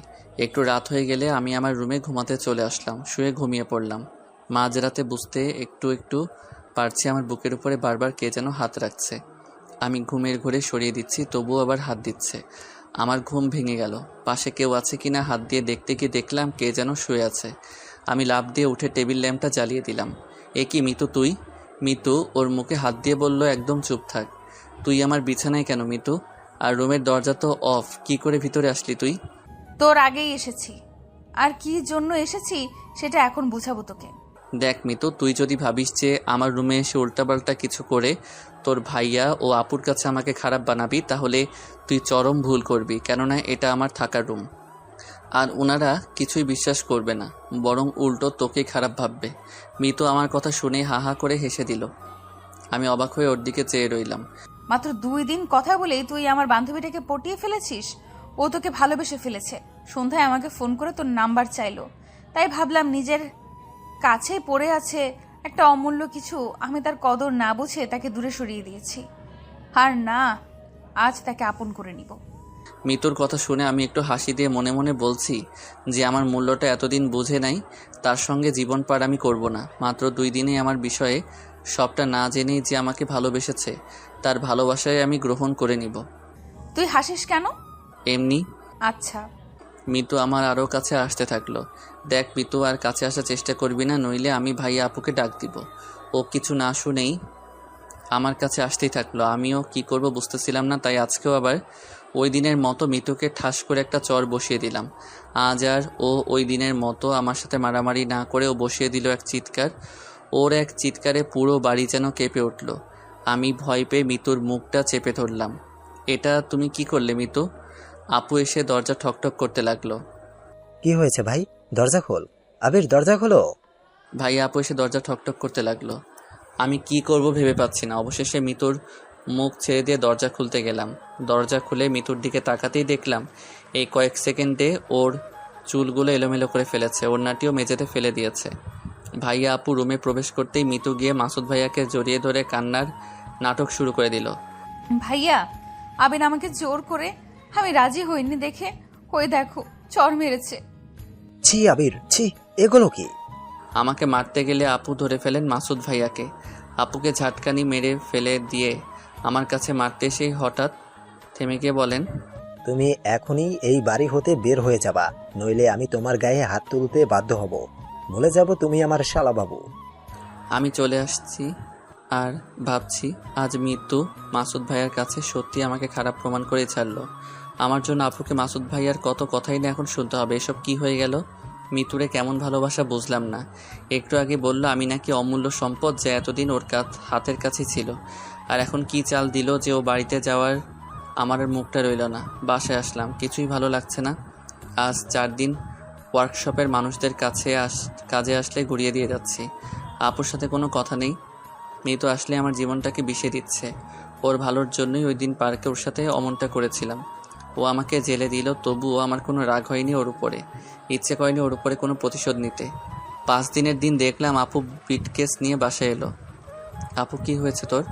একটু রাত হয়ে গেলে আমি আমার রুমে ঘুমাতে চলে আসলাম। শুয়ে ঘুমিয়ে পড়লাম। মাঝরাতে বুঝতে একটু একটু পারছি আমার বুকের উপরে বারবার কে যেন হাত রাখছে। আমি ঘুমের ঘোরে সরিয়ে দিচ্ছি, তবুও আবার হাত দিচ্ছে। আমার ঘুম ভেঙে গেল। পাশে কেউ আছে কিনা হাত দিয়ে দেখতে গিয়ে দেখলাম কে যেন শুয়ে আছে। আমি লাফ দিয়ে উঠে টেবিল ল্যাম্পটা জ্বালিয়ে দিলাম। এ কি মিতু তুই? মিতু ওর মুখে হাত দিয়ে বলল, একদম চুপ থাক। তুই আমার বিছানায় কেন মিতু? আর রুমের দরজা তো অফ, কি করে ভিতরে আসলি তুই? তোর আগেই এসেছি, আর কি জন্য এসেছি সেটা এখন বুঝাবো তোকে। দেখ মিতু, তুই যদি ভাবিস যে আমার রুমে এসে উল্টাপাল্টা কিছু করে তোর ভাইয়া ও আপুর কাছে আমাকে খারাপ বানাবি, তাহলে তুই চরম ভুল করবি। কেননা এটা আমার থাকার রুম, আর ওনারা কিছুই বিশ্বাস করবে না, বরং উল্টো তোকে খারাপ ভাববে। মিতু আমার কথা শুনে হা হা করে হেসে দিল। আমি অবাক হয়ে ওর দিকে চেয়ে রইলাম। মাত্র 2 দিন কথা বলেই তুই আমার বান্ধবীটাকে পটিয়ে ফেলেছিস। ও তোকে ভালোবেসে ফেলেছে। সন্ধ্যায় আমাকে ফোন করে তোর নাম্বার চাইলো, তাই ভাবলাম নিজের কাছেই পড়ে আছে একটা অমূল্য কিছু, আমি তার কদর না বুঝে তাকে দূরে সরিয়ে দিয়েছি। আর না, আজ তাকে আপন করে নিব। মিতুর কথা শুনে আমি একটু হাসি দিয়ে মনে মনে বলছি যে আমার মূল্যটা এতদিন বুঝে নাই, তার সঙ্গে জীবন পার আমি করব না। মাত্র 2 দিনে আমার বিষয়ে সবটা না জেনেই যে আমাকে ভালোবেসেছে, তার ভালোবাসায় আমি গ্রহণ করে নিব। তুই হাসিস কেন? এমনি। আচ্ছা। মিতু আমার আরও কাছে আসতে থাকলো। দেখ মিতু, আর কাছে আসার চেষ্টা করবি না, নইলে আমি ভাইয়া আপুকে ডাক দিব। ও কিছু না শুনেই আমার কাছে আসতেই থাকলো। আমিও কি করব বুঝতেছিলাম না, তাই আজকেও আবার ওই দিনের মতো মিতুকে ঠাস করে একটা চর বসিয়ে দিলাম। আজ আর ও ওই দিনের মতো আমার সাথে মারামারি না করে ও বসিয়ে দিল এক চিৎকার। ওর এক চিৎকারে পুরো বাড়ি যেন কেঁপে উঠল। আমি ভয় পেয়ে মিতুর মুখটা চেপে ধরলাম। এটা তুমি কি করলে মিতু? আপু এসে দরজা ঠকঠক করতে লাগলো। কি হয়েছে ভাই? দরজা খোল। আবির, দরজা খোলো। ভাইয়া আপু এসে দরজা ঠকঠক করতে লাগলো। আমি কি করব ভেবে পাচ্ছি না। অবশেষে মিতুর মুখ ছেড়ে দিয়ে দরজা খুলতে গেলাম। দরজা খুলে মিতুর দিকে তাকাতেই দেখলাম এই কয়েক সেকেন্ডে ওর চুলগুলো এলোমেলো করে ফেলেছে, ওড়নাটিও মেঝেতে ফেলে দিয়েছে। ভাইয়া আপু রুমে প্রবেশ করতেই মিতু গিয়ে মাসুদ ভাইয়াকে জড়িয়ে ধরে কান্নার নাটক শুরু করে দিল। ভাইয়া, আবির আমাকে জোর করে, আমি রাজি হইনি দেখে, ওই দেখো চর মেরেছে। ছি আবির, ছি, এগুলো কি? আমাকে মারতে গেলে আপু ধরে ফেলেন মাসুদ ভাইয়াকে। আপুকে ঝাটকানি মেরে ফেলে দিয়ে আমার কাছে মারতে এসেই হঠাৎ থেমে গিয়ে বলেন, তুমি এখনই এই বাড়ি হতে বের হয়ে যাবা, নইলে আমি তোমার গায়ে হাত তুলতে বাধ্য হব। বলে যাব তুমি আমার শালাবাবু। আমি চলে আসছি আর ভাবছি আজ মৃত্যু মাসুদ ভাইয়ার কাছে সত্যি আমাকে খারাপ প্রমাণ করে ছাড়লো। আমার জন্য আপুকে মাসুদ ভাইয়ার কত কথাই না এখন শুনতে হবে। এসব কি হয়ে গেল? মৃত্যুরে কেমন ভালোবাসা বুঝলাম না। একটু আগে বলল আমি নাকি অমূল্য সম্পদ, যে এতদিন ওর হাতের কাছে ছিল, আর এখন কি চাল দিল যে ও বাড়িতে যাওয়ার আমার আর মুখটা রইল না। বাসায় আসলাম, কিছুই ভালো লাগছে না। আজ 4 দিন ওয়ার্কশপের মানুষদের কাছে কাজে আসলে ঘুরিয়ে দিয়ে যাচ্ছি। আপুর সাথে কোনো কথা নেই। মৃত্যু আসলে আমার জীবনটাকে বিষিয়ে দিচ্ছে। ওর ভালোর জন্যই ওই দিন পার্কে ওর সাথে অমনটা করেছিলাম। ও আমাকে জেলে দিল, তবুও আমার কোনো রাগ হয়নি ওর উপরে। ইচ্ছে করেনি ওর উপরে কোনো প্রতিশোধ নিতে। 5 দিনের দিন দেখলাম আপু ব্রিটকেস নিয়ে বাসায় এলো। আপু, কি হয়েছে তোর?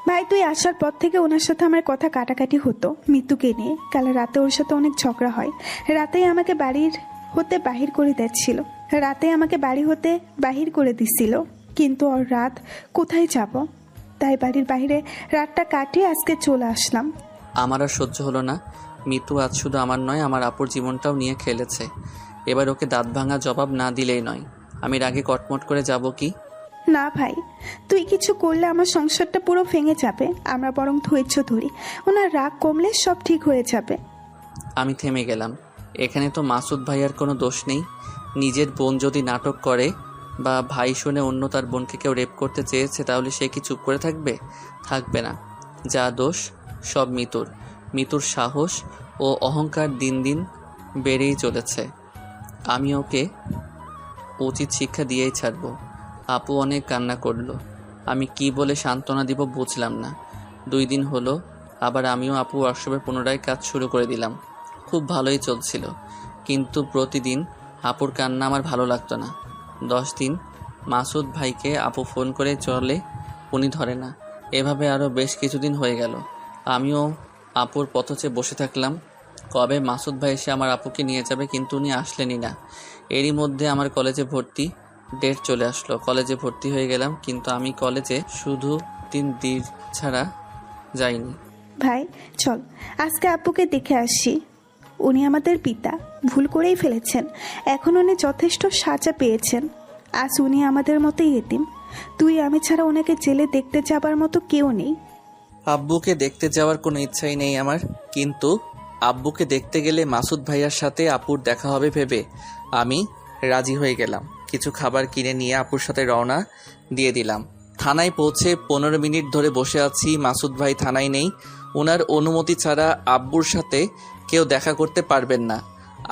ভাই তুই আসার পর থেকে ওনার সাথে আমার কথা কাটাকাটি হতো মৃত্যুকে নিয়ে। কাল রাতে ওর সাথে অনেক ঝগড়া হয়। রাতেই আমাকে বাড়ি হতে বাহির করে দিচ্ছিল। কিন্তু ওর রাত কোথায় যাব, তাই বাড়ির বাইরে রাতটা কাটিয়ে আজকে চলে আসলাম। আমার আর সহ্য হলো না। মৃত্যু আজ শুধু আমার নয়, আমার আপুর জীবনটাও নিয়ে খেলেছে। এবার ওকে দাঁত ভাঙা জবাব না দিলেই নয়। আমি রাগে কটমট করে যাব কি? না ভাই, তুই কিছু করলে আমার সংসারটা পুরো ভেঙে যাবে। আমরা বরং ধৈর্য ধরি, ওনার রাগ কমলে সব ঠিক হয়ে যাবে। আমি থেমে গেলাম। এখানে তো মাসুদ ভাইয়ার কোনো দোষ নেই। নিজের বোন যদি নাটক করে বা ভাই শুনে অন্য তার বোনকে কেউ রেপ করতে চেয়েছে, তাহলে সে কি চুপ করে থাকবে? থাকবে না। যা দোষ সব মৃত্যুর সাহস ও অহংকার দিন দিন বেড়েই চলেছে। আমি ওকে উচিত শিক্ষা দিয়েই ছাড়ব। আপু অনেক কান্না করলো। আমি কি বলে সান্ত্বনা দিব বুঝলাম না। 2 দিন হলো আবার আমিও আপু ওয়ার্কশপে পুনরায় কাজ শুরু করে দিলাম। খুব ভালোই চলছিল, কিন্তু প্রতিদিন আপুর কান্না আমার ভালো লাগতো না। 10 দিন মাসুদ ভাইকে আপু ফোন করে চলে, উনি ধরে না। এভাবে আরও বেশ কিছুদিন হয়ে গেল। আমিও আপুর পথচে বসে থাকলাম। কবে মাসুদ ভাই এসে আমার আপুকে নিয়ে যাবে, কিন্তু উনি আসলেনই না। এরই মধ্যে আমার কলেজে ভর্তি ডেট চলে আসলো। কলেজে ভর্তি হয়ে গেলাম, কিন্তু আমি কলেজে শুধু 3 দিন ছাড়া যাইনি। ভাই চল আজকে আপুকে দেখে আসি। উনি আমাদের পিতা, ভুল করেই ফেলেছেন। এখন উনি যথেষ্ট সাজা পেয়েছেন। আজ উনি আমাদের মতোই এতিম। তুই আমি ছাড়া ওনাকে জেলে দেখতে যাবার মতো কেউ নেই। আব্বুকে দেখতে যাওয়ার কোনো ইচ্ছাই নেই আমার, কিন্তু আব্বুকে দেখতে গেলে মাসুদ ভাইয়ার সাথে আপুর দেখা হবে ভেবে আমি রাজি হয়ে গেলাম। কিছু খাবার কিনে নিয়ে আপুর সাথে রওনা দিয়ে দিলাম। থানায় পৌঁছে 15 মিনিট ধরে বসে আছি। মাসুদ ভাই থানায় নেই। ওনার অনুমতি ছাড়া আব্বুর সাথে কেউ দেখা করতে পারবেন না।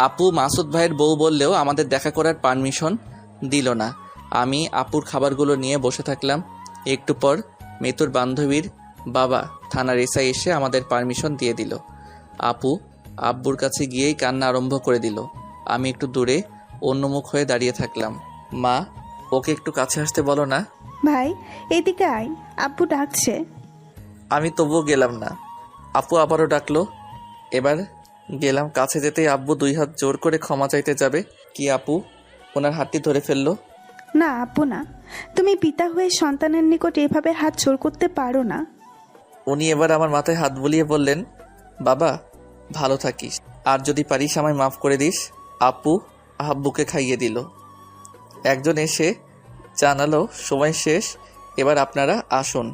আপু মাসুদ ভাইয়ের বউ বললেও আমাদের দেখা করার পারমিশন দিল না। আমি আপুর খাবারগুলো নিয়ে বসে থাকলাম। একটু পর মৃত্যুর বান্ধবীর বাবা থানার এসআই এসে আমাদের পারমিশন দিয়ে দিল। আপু আব্বুর কাছে গিয়েই কান্না আরম্ভ করে দিল। আমি একটু দূরে অন্যমুখ হয়ে দাঁড়িয়ে থাকলাম। মা, ওকে একটু কাছে আসতে বলো না। ভাই এদিকে আয়, আব্বু ডাকছে। আমি তবুও গেলাম না। আপু আবারও ডাকলো। এবার গেলাম। কাছে যেতেই আব্বু 2 হাত জোর করে ক্ষমা চাইতে যাবে কি আপু ওনার হাতটি ধরে ফেললো। না আব্বু না, তুমি পিতা হয়ে সন্তানের নিকট এভাবে হাত জোর করতে পারো না। উনি এবার আমার মাথায় হাত বুলিয়ে বললেন, বাবা ভালো থাকিস, আর যদি পারিস আমায় মাফ করে দিস। আপু আব্বুকে খাইয়ে দিল। একজন এসে জানালো সময় শেষ, এবার আপনারা আসুন।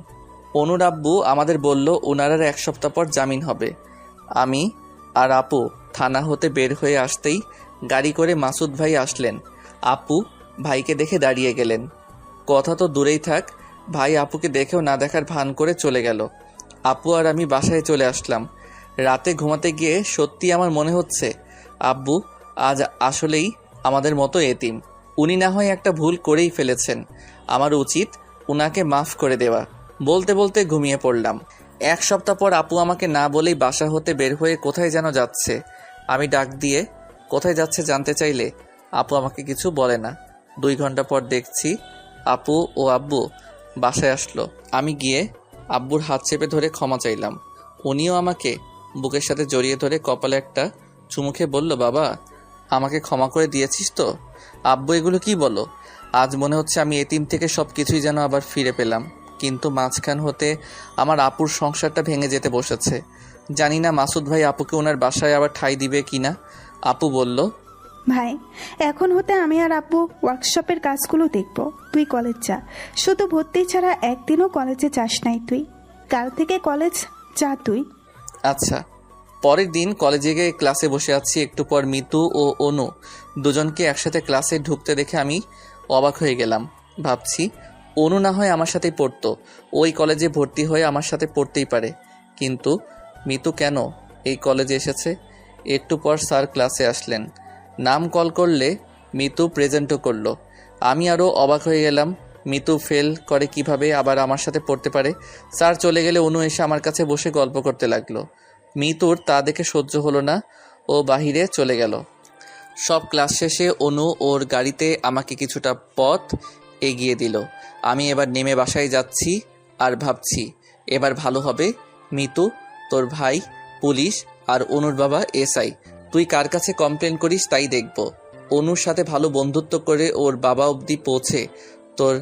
অনুর আব্বু আমাদের বলল ওনার আর 1 সপ্তাহ পর জামিন হবে। আমি আর আপু থানা হতে বের হয়ে আসতেই গাড়ি করে মাসুদ ভাই আসলেন। আপু ভাইকে দেখে দাঁড়িয়ে গেলেন। কথা তো দূরেই থাক, ভাই আপুকে দেখেও না দেখার ভান করে চলে গেল। আপু আর আমি বাসায় চলে আসলাম। রাতে ঘুমাতে গিয়ে সত্যি আমার মনে হচ্ছে আব্বু আজ আসলেই আমাদের মতো এতিম। উনি না হয় একটা ভুল করেই ফেলেছেন, আমার উচিত উনাকে মাফ করে দেওয়া। বলতে বলতে ঘুমিয়ে পড়লাম। 1 সপ্তাহ পর আপু আমাকে না বলেই বাসা হতে বের হয়ে কোথায় যেন যাচ্ছে। আমি ডাক দিয়ে কোথায় যাচ্ছে জানতে চাইলে আপু আমাকে কিছু বলে না। 2 ঘন্টা পর দেখছি আপু ও আব্বু বাসায় আসলো। আমি গিয়ে আব্বুর হাত চেপে ধরে ক্ষমা চাইলাম। উনিও আমাকে বুকের সাথে জড়িয়ে ধরে কপালে একটা চুমু খেয়ে বলল, বাবা আমাকে ক্ষমা করে দিয়েছিস তো? আব্বু এগুলো কি বলো? আজ মনে হচ্ছে আমি এতিম থেকে সব কিছুই যেন আবার ফিরে পেলাম। কিন্তু মাঝখান হতে আমার আপুর সংসারটা ভেঙে যেতে বসেছে। জানি না মাসুদ ভাই আপুকে ওনার বাসায় আবার ঠাঁই দিবে কিনা। আপু বলল, ভাই এখন হতে আমি আর আব্বু ওয়ার্কশপের কাজগুলো দেখব। তুই কলেজ যা, শুধু ভর্তি ছাড়া একদিনও কলেজে যাস নাই তুই। কাল থেকে কলেজ যা তুই। আচ্ছা। পরের দিন কলেজে গিয়ে ক্লাসে বসে আছি। একটু পর মিতু ও অনু দুজনকে একসাথে ক্লাসে ঢুকতে দেখে আমি অবাক হয়ে গেলাম। ভাবছি অনু না হয় আমার সাথেই পড়তো, ওই কলেজে ভর্তি হয়ে আমার সাথে পড়তেই পারে, কিন্তু মিতু কেন এই কলেজে এসেছে? একটু পর স্যার ক্লাসে আসলেন। নাম কল করলে মিতু প্রেজেন্টও করলো। আমি আরও অবাক হয়ে গেলাম। মিতু ফেল করে কিভাবে আবার আমার সাথে পড়তে পারে? স্যার চলে গেলে অনু এসে আমার কাছে বসে গল্প করতে লাগলো। মিতুর তা দেখে সহ্য হলো না, ও বাহিরে চলে গেল। সব ক্লাস শেষে অনু ওর গাড়িতে আমাকে কিছুটা পথ এগিয়ে দিল। আমি এবার নেমে বাসায় যাচ্ছি আর ভাবছি এবার ভালো হবে। মিতু, তোর ভাই পুলিশ আর অনুর বাবা এসআই, তুই কার কাছে কমপ্লেন করিস তাই দেখব। অনুর সাথে ভালো বন্ধুত্ব করে ওর বাবা অবধি পৌঁছে তোর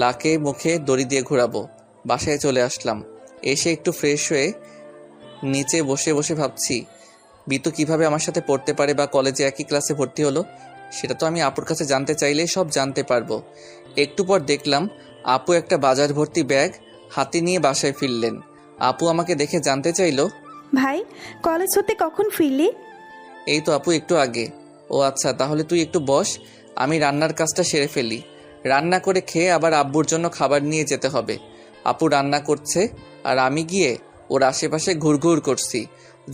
লাকে মুখে দড়ি দিয়ে ঘোরাবো। বাসায় চলে আসলাম। এসে একটু ফ্রেশ হয়ে নিচে বসে বসে ভাবছি মিতু কিভাবে আমার সাথে পড়তে পারে বা কলেজে একই ক্লাসে ভর্তি হলো। সেটা তো আমি আপুর কাছে জানতে চাইলেই সব জানতে পারবো। একটু পর দেখলাম আপু একটা বাজার ভর্তি ব্যাগ হাতে নিয়ে বাসায় ফিরলেন। আপু আমাকে দেখে জানতে চাইলো, ভাই কলেজ হতে কখন ফিরলি? এই তো আপু একটু আগে। ও আচ্ছা, তাহলে তুই একটু বস, আমি রান্নার কাজটা সেরে ফেলি। রান্না করে খেয়ে আবার আব্বুর জন্য খাবার নিয়ে যেতে হবে। আপু রান্না করছে আর আমি গিয়ে ওর আশেপাশে ঘুরঘুর করছি,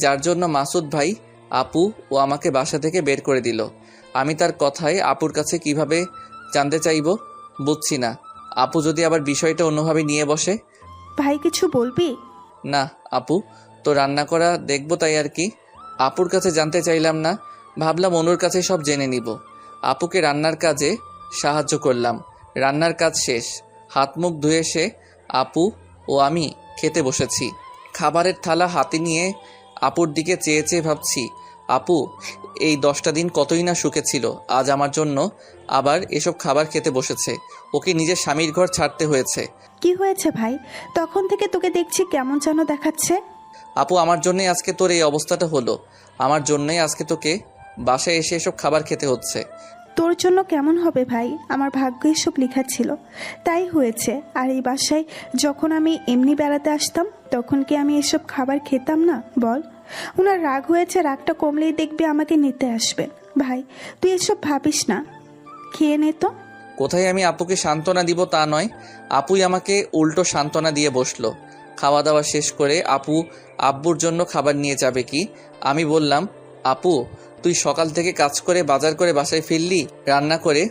যার জন্য মাসুদ ভাই আপু ও আমাকে বাসা থেকে বের করে দিল। আমি তার কথায় আপুর কাছে কিভাবে জানতে চাইব বুঝছি না। আপু যদি আবার বিষয়টা অন্যভাবে নিয়ে বসে। ভাই কিছু বলবি? না আপু, তো রান্না করা দেখবো তাই আর কি। আপুর কাছে জানতে চাইলাম না, ভাবলাম অনুর কাছে সব জেনে নিব। আপুকে রান্নার কাজে সাহায্য করলাম। রান্নার কাজ শেষ, হাত মুখ ধুয়ে এসে আপু ও আমি খেতে বসেছি। খাবারের থালা হাতে নিয়ে আপুর দিকে চেয়ে চেয়ে ভাবছি আপু এই 10টা দিন কতই না সুখে ছিল, আজ আমার জন্য আবার এসব খাবার খেতে বসেছে। ওকে নিজের স্বামীর ঘর ছাড়তে হয়েছে। কি হয়েছে ভাই? তখন থেকে তোকে দেখছি কেমন যেন দেখাচ্ছে। আপু আমার জন্যই আজকে তোর এই অবস্থাটা হলো, আমার জন্যই আজকে তোকে বাসায় এসে এসব খাবার খেতে হচ্ছে। তোর জন্য কেমন হবে ভাই? আমার ভাগ্যে এসব লেখা ছিল, তাই হয়েছে। আর এই বাসায় যখন আমি এমনি বেড়াতে আসতাম তখন কি আমি এসব খাবার খেতাম না বল? ওনার রাগ হয়েছে, রাগটা কমলেই দেখবি আমাকে নিতে আসবেন। ভাই তুই এসব ভাবিস না, খেয়ে নে তো। কোথায় আমি আপুকে সান্ত্বনা দিব তা নয়, আপুই আমাকে উল্টো সান্ত্বনা দিয়ে বসলো। খাওয়া দাওয়া শেষ করে আপু আব্বুর জন্য খাবার নিয়ে যাবে কি? আমি বললাম আপু তুই সকাল থেকে কাজ করে বাজার করে বাসায় ফিরলি রান্না করে,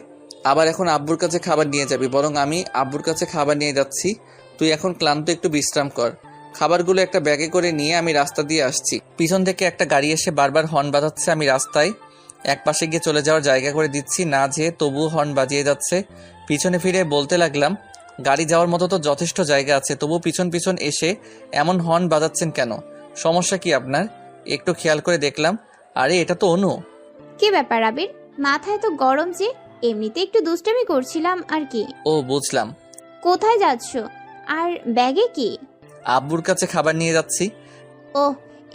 আবার এখন আব্বুর কাছে খাবার নিয়ে যাবি। বরং আমি আব্বুর কাছে খাবার নিয়ে যাচ্ছি, তুই এখন ক্লান্ত, একটু বিশ্রাম কর। খাবারগুলো একটা ব্যাগে করে নিয়ে আমি রাস্তা দিয়ে আসছি। পিছন থেকে একটা গাড়ি এসে বারবার হর্ন বাজাচ্ছে। আমি রাস্তায় এক পাশে গিয়ে চলে যাওয়ার জায়গা করে দিচ্ছি, না যেয়ে তবুও হর্ন বাজিয়ে যাচ্ছে। পিছনে ফিরে বলতে লাগলাম গাড়ি যাওয়ার মতো তো যথেষ্ট জায়গা আছে, তবু পিছন পিছন এসে এমন হর্ন বাজাচ্ছেন কেন? সমস্যা কি আপনার? একটু খেয়াল করে দেখলাম, আরে এটা তো অনু। কি ব্যাপার আবির, মাথায় তো গরম যে? এমনিতে একটু দুষ্টামি করছিলাম আর কি। ও বুঝলাম। কোথায় যাচ্ছ? আর ব্যাগে কি? আব্বুর কাছে খাবার নিয়ে যাচ্ছি। ওহ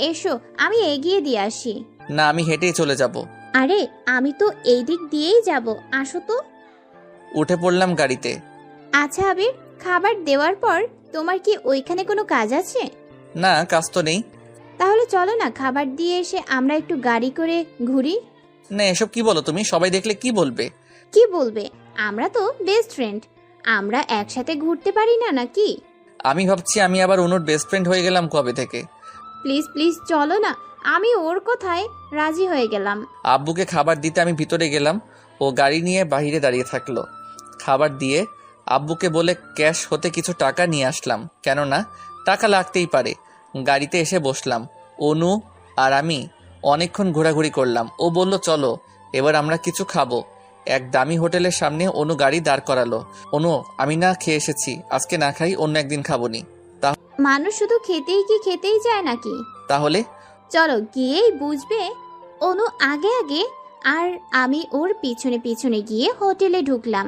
এসো, আমি এগিয়ে দিয়ে আসি। না, আমি হেঁটেই চলে যাব। আরে আমি তো এই দিক দিয়েই যাব, আসো তো। উঠে পড়লাম গাড়িতে। আচ্ছা আবির, খাবার দেওয়ার পর তোমার কি ওইখানে কোনো কাজ আছে? না, কাজ তো নেই। তাহলে চলো না, খাবার দিয়ে এসে আমরা একটু গাড়ি করে ঘুরি। না, এসব কি বলো তুমি? সবাই দেখলে কি বলবে? কি বলবে? আমরা তো বেস্ট ফ্রেন্ড, আমরা একসাথে ঘুরতে পারি না নাকি? আমি ভাবছি আমি আবার অনুর বেস্ট ফ্রেন্ড হয়ে গেলাম কবে থেকে। প্লিজ প্লিজ চলো না, আমি ওর কথায় রাজি হয়ে গেলাম। আব্বুকে খাবার দিতে আমি ভিতরে গেলাম, ও গাড়ি নিয়ে বাইরে দাঁড়িয়ে থাকলো। খাবার দিয়ে আব্বুকে বলে ক্যাশ হতে কিছু টাকা নিয়ে আসলাম, কেননা টাকা লাগতেই পারে। গাড়িতে এসে বসলাম। অনু আর আমি অনেকক্ষণ ঘোরাঘুরি করলাম। ও বলল চলো এবার আমরা কিছু খাবো। এক দামি হোটেলের সামনে অনু গাড়ি দাঁড় করালো। অনু আমি না খেয়ে এসেছি, আজকে না খাই, অন্য একদিন খাবোনি। মানুষ শুধু খেতেই কি খেতেই যায় নাকি? তাহলে চলো গিয়েই বুঝবে। অনু আগে আগে আর আমি ওর পিছনে পিছনে গিয়ে হোটেলে ঢুকলাম।